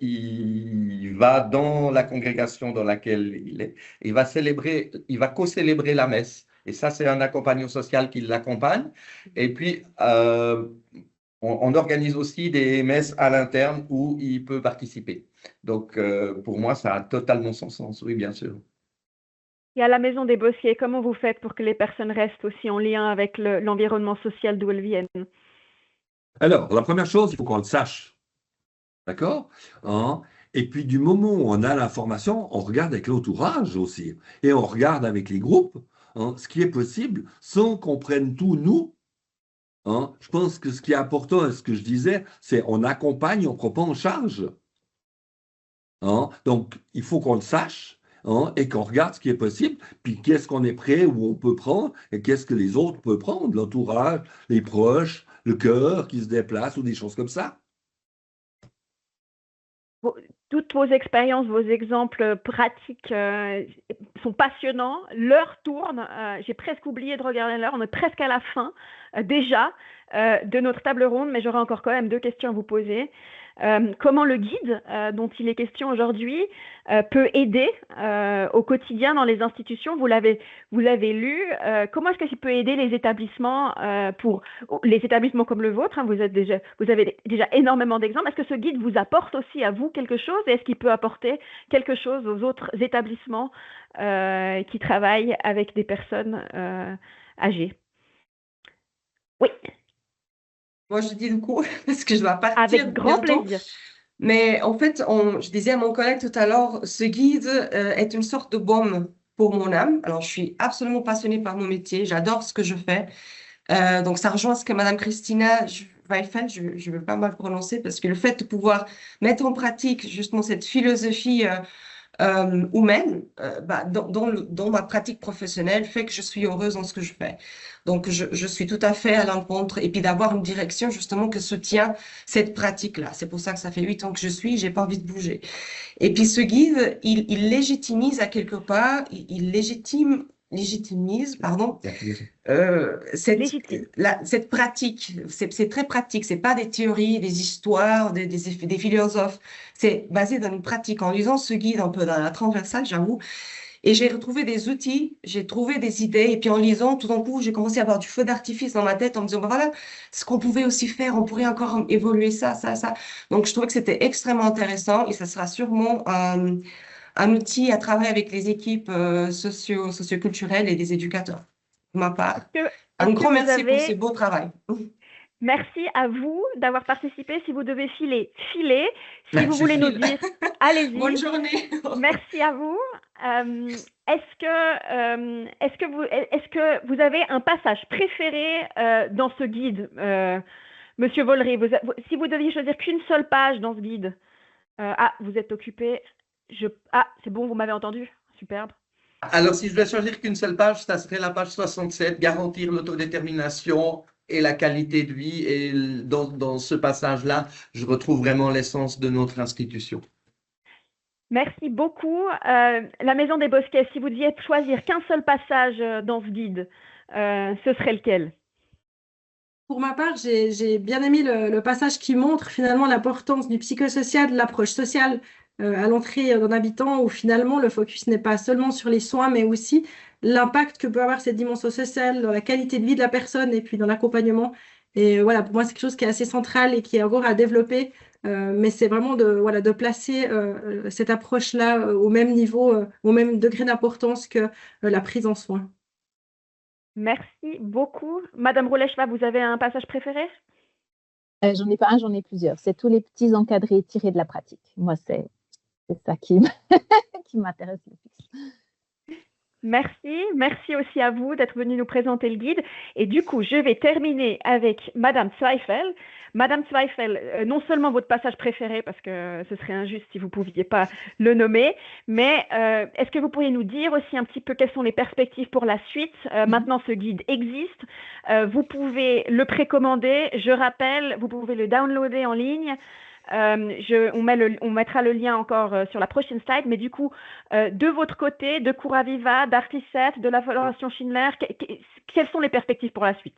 il va dans la congrégation dans laquelle il est, il va co-célébrer la messe. Et ça, c'est un accompagnant social qui l'accompagne. Et puis, on organise aussi des messes à l'interne où il peut participer. Donc, pour moi, ça a totalement son sens, oui, bien sûr. Et à la Maison des Bosquets, comment vous faites pour que les personnes restent aussi en lien avec l'environnement social d'où elles viennent? Alors, la première chose, il faut qu'on le sache. D'accord? Et puis, du moment où on a l'information, on regarde avec l'entourage aussi. Et on regarde avec les groupes ce qui est possible sans qu'on prenne tout, nous. Je pense que ce qui est important, et ce que je disais, c'est on accompagne, on ne prend pas en charge. Donc, il faut qu'on le sache et qu'on regarde ce qui est possible, puis qu'est-ce qu'on est prêt, où on peut prendre, et qu'est-ce que les autres peuvent prendre, l'entourage, les proches, le cœur qui se déplace ou des choses comme ça. Toutes vos expériences, vos exemples pratiques sont passionnants. L'heure tourne. J'ai presque oublié de regarder l'heure. On est presque à la fin déjà de notre table ronde, mais j'aurai encore quand même 2 questions à vous poser. Comment le guide dont il est question aujourd'hui peut aider au quotidien dans les institutions? Vous l'avez lu. Comment est-ce qu'il peut aider les établissements pour les établissements comme le vôtre? Vous avez déjà énormément d'exemples. Est-ce que ce guide vous apporte aussi à vous quelque chose et est-ce qu'il peut apporter quelque chose aux autres établissements qui travaillent avec des personnes âgées? Oui. Moi, je dis du coup, parce que je dois partir avec grand bientôt. plaisir. Mais en fait, je disais à mon collègue tout à l'heure, ce guide est une sorte de baume pour mon âme. Alors, je suis absolument passionnée par mon métier, j'adore ce que je fais. Donc, ça rejoint ce que Madame Christina Weifeld, je ne veux pas mal prononcer, parce que le fait de pouvoir mettre en pratique justement cette philosophie humaine dans ma pratique professionnelle fait que je suis heureuse dans ce que je fais. Donc, je suis tout à fait à l'encontre et puis d'avoir une direction justement que soutient cette pratique-là. C'est pour ça que ça fait 8 ans que je suis, j'ai pas envie de bouger. Et puis ce guide, il légitimise à quelque part, il légitimise, pardon, cette pratique. C'est très pratique, c'est pas des théories, des histoires, des philosophes. C'est basé dans une pratique. En lisant ce guide un peu dans la transversale, j'avoue, Et j'ai retrouvé des outils, j'ai trouvé des idées. Et puis en lisant, tout d'un coup, j'ai commencé à avoir du feu d'artifice dans ma tête en me disant, bah voilà, ce qu'on pouvait aussi faire, on pourrait encore évoluer ça, ça, ça. Donc je trouvais que c'était extrêmement intéressant et ça sera sûrement un outil à travailler avec les équipes socioculturelles et des éducateurs. De ma part. Un grand merci pour ce beau travail. Merci à vous d'avoir participé. Si vous devez filer, filez. Si vous voulez nous dire, allez-y. Bonne journée. Merci à vous. Est-ce que vous avez un passage préféré dans ce guide, Monsieur Vollery? Si vous deviez choisir qu'une seule page dans ce guide. Vous êtes occupé. C'est bon, vous m'avez entendu. Superbe. Alors, si je devais choisir qu'une seule page, ça serait la page 67, garantir l'autodétermination et la qualité de vie. Et dans ce passage-là, je retrouve vraiment l'essence de notre institution. Merci beaucoup. La Maison des Bosquets, si vous deviez choisir qu'un seul passage dans ce guide, ce serait lequel? Pour ma part, j'ai bien aimé le passage qui montre finalement l'importance du psychosocial, de l'approche sociale à l'entrée d'un habitant, où finalement le focus n'est pas seulement sur les soins, mais aussi l'impact que peut avoir cette dimension sociale dans la qualité de vie de la personne et puis dans l'accompagnement. Et voilà, pour moi, c'est quelque chose qui est assez central et qui est encore à développer. Mais c'est vraiment de placer cette approche-là au même niveau, au même degré d'importance que la prise en soin. Merci beaucoup. Madame Roulet-Schwab, vous avez un passage préféré? J'en ai pas un, j'en ai plusieurs. C'est tous les petits encadrés tirés de la pratique. Moi, c'est ça qui m'intéresse le plus. Merci aussi à vous d'être venu nous présenter le guide. Et du coup, je vais terminer avec Madame Zweifel. Madame Zweifel, non seulement votre passage préféré, parce que ce serait injuste si vous ne pouviez pas le nommer, mais est-ce que vous pourriez nous dire aussi un petit peu quelles sont les perspectives pour la suite? Maintenant, ce guide existe. Vous pouvez le précommander. Je rappelle, vous pouvez le downloader en ligne. On mettra le lien encore sur la prochaine slide, mais du coup, de votre côté, de Curaviva, d'Artiset, de la Fondation Schindler, quelles sont les perspectives pour la suite?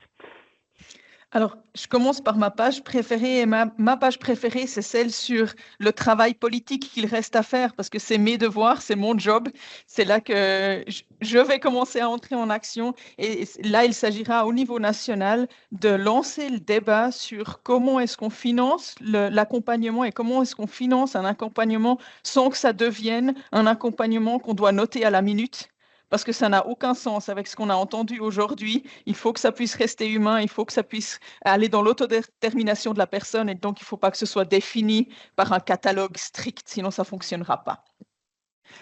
Alors, je commence par ma page préférée et ma page préférée, c'est celle sur le travail politique qu'il reste à faire parce que c'est mes devoirs, c'est mon job. C'est là que je vais commencer à entrer en action et là, il s'agira au niveau national de lancer le débat sur comment est-ce qu'on finance l'accompagnement et comment est-ce qu'on finance un accompagnement sans que ça devienne un accompagnement qu'on doit noter à la minute. Parce que ça n'a aucun sens avec ce qu'on a entendu aujourd'hui. Il faut que ça puisse rester humain, il faut que ça puisse aller dans l'autodétermination de la personne et donc il ne faut pas que ce soit défini par un catalogue strict, sinon ça ne fonctionnera pas.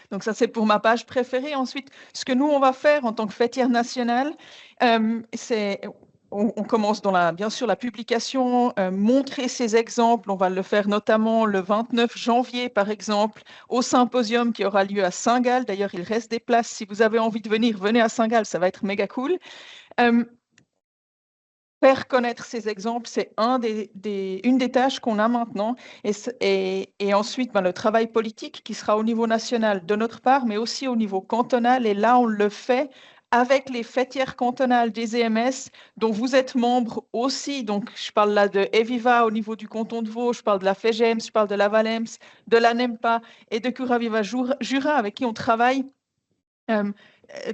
Donc ça, c'est pour ma page préférée. Ensuite, ce que nous, on va faire en tant que fêtière nationale, c'est... On commence dans bien sûr la publication, montrer ces exemples. On va le faire notamment le 29 janvier, par exemple, au symposium qui aura lieu à Saint-Gall. D'ailleurs, il reste des places. Si vous avez envie de venir, venez à Saint-Gall, ça va être méga cool. Faire connaître ces exemples, c'est une des tâches qu'on a maintenant. Et ensuite, le travail politique qui sera au niveau national de notre part, mais aussi au niveau cantonal. Et là, on le fait avec les fêtières cantonales des EMS, dont vous êtes membre aussi. Donc, je parle là de Eviva au niveau du canton de Vaud, je parle de la FEGEMS, je parle de la Valems, de la NEMPA et de Curaviva Jura, avec qui on travaille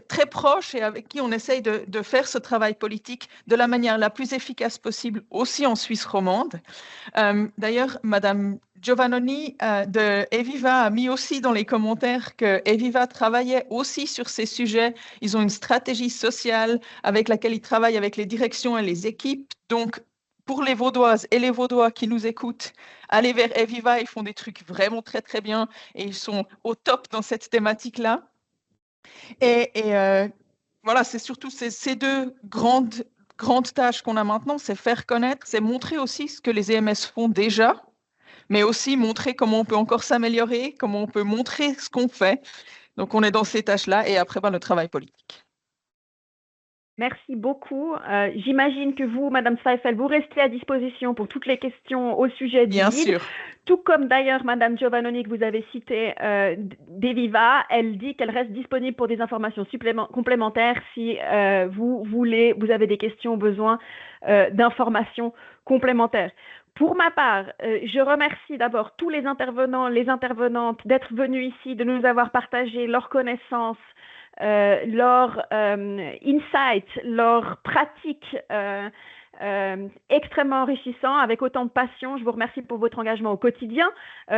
très proche et avec qui on essaye de faire ce travail politique de la manière la plus efficace possible, aussi en Suisse romande. D'ailleurs, Madame Giovannoni de Eviva a mis aussi dans les commentaires que Eviva travaillait aussi sur ces sujets. Ils ont une stratégie sociale avec laquelle ils travaillent avec les directions et les équipes. Donc, pour les Vaudoises et les Vaudois qui nous écoutent, allez vers Eviva, ils font des trucs vraiment très, très bien et ils sont au top dans cette thématique-là. Et voilà, c'est surtout ces deux grandes tâches qu'on a maintenant, c'est faire connaître, c'est montrer aussi ce que les EMS font déjà, mais aussi montrer comment on peut encore s'améliorer, comment on peut montrer ce qu'on fait. Donc, on est dans ces tâches-là et après, le travail politique. Merci beaucoup. J'imagine que vous, Madame Zweifel, vous restez à disposition pour toutes les questions au sujet du Bien guide. sûr. Tout comme d'ailleurs Madame Giovannoni que vous avez cité d'Eviva, elle dit qu'elle reste disponible pour des informations complémentaires si vous avez des questions ou besoin d'informations complémentaires. Pour ma part, je remercie d'abord tous les intervenants, les intervenantes d'être venus ici, de nous avoir partagé leurs connaissances, leurs insights, leurs pratiques extrêmement enrichissants, avec autant de passion. Je vous remercie pour votre engagement au quotidien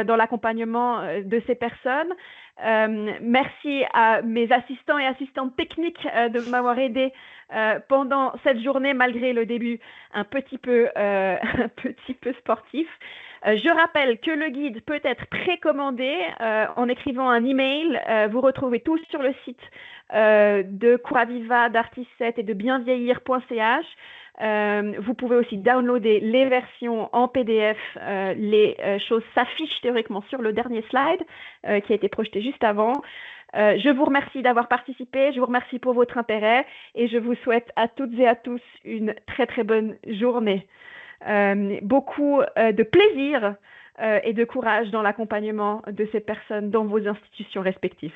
dans l'accompagnement de ces personnes. Merci à mes assistants et assistantes techniques de m'avoir aidé pendant cette journée, malgré le début un petit peu sportif. Je rappelle que le guide peut être précommandé en écrivant un email. Vous retrouvez tout sur le site de Curaviva, d'Artis7 et de bienvieillir.ch. Vous pouvez aussi downloader les versions en PDF. Les choses s'affichent théoriquement sur le dernier slide qui a été projeté juste avant. Je vous remercie d'avoir participé, je vous remercie pour votre intérêt et je vous souhaite à toutes et à tous une très très bonne journée. Beaucoup de plaisir et de courage dans l'accompagnement de ces personnes dans vos institutions respectives.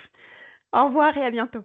Au revoir et à bientôt.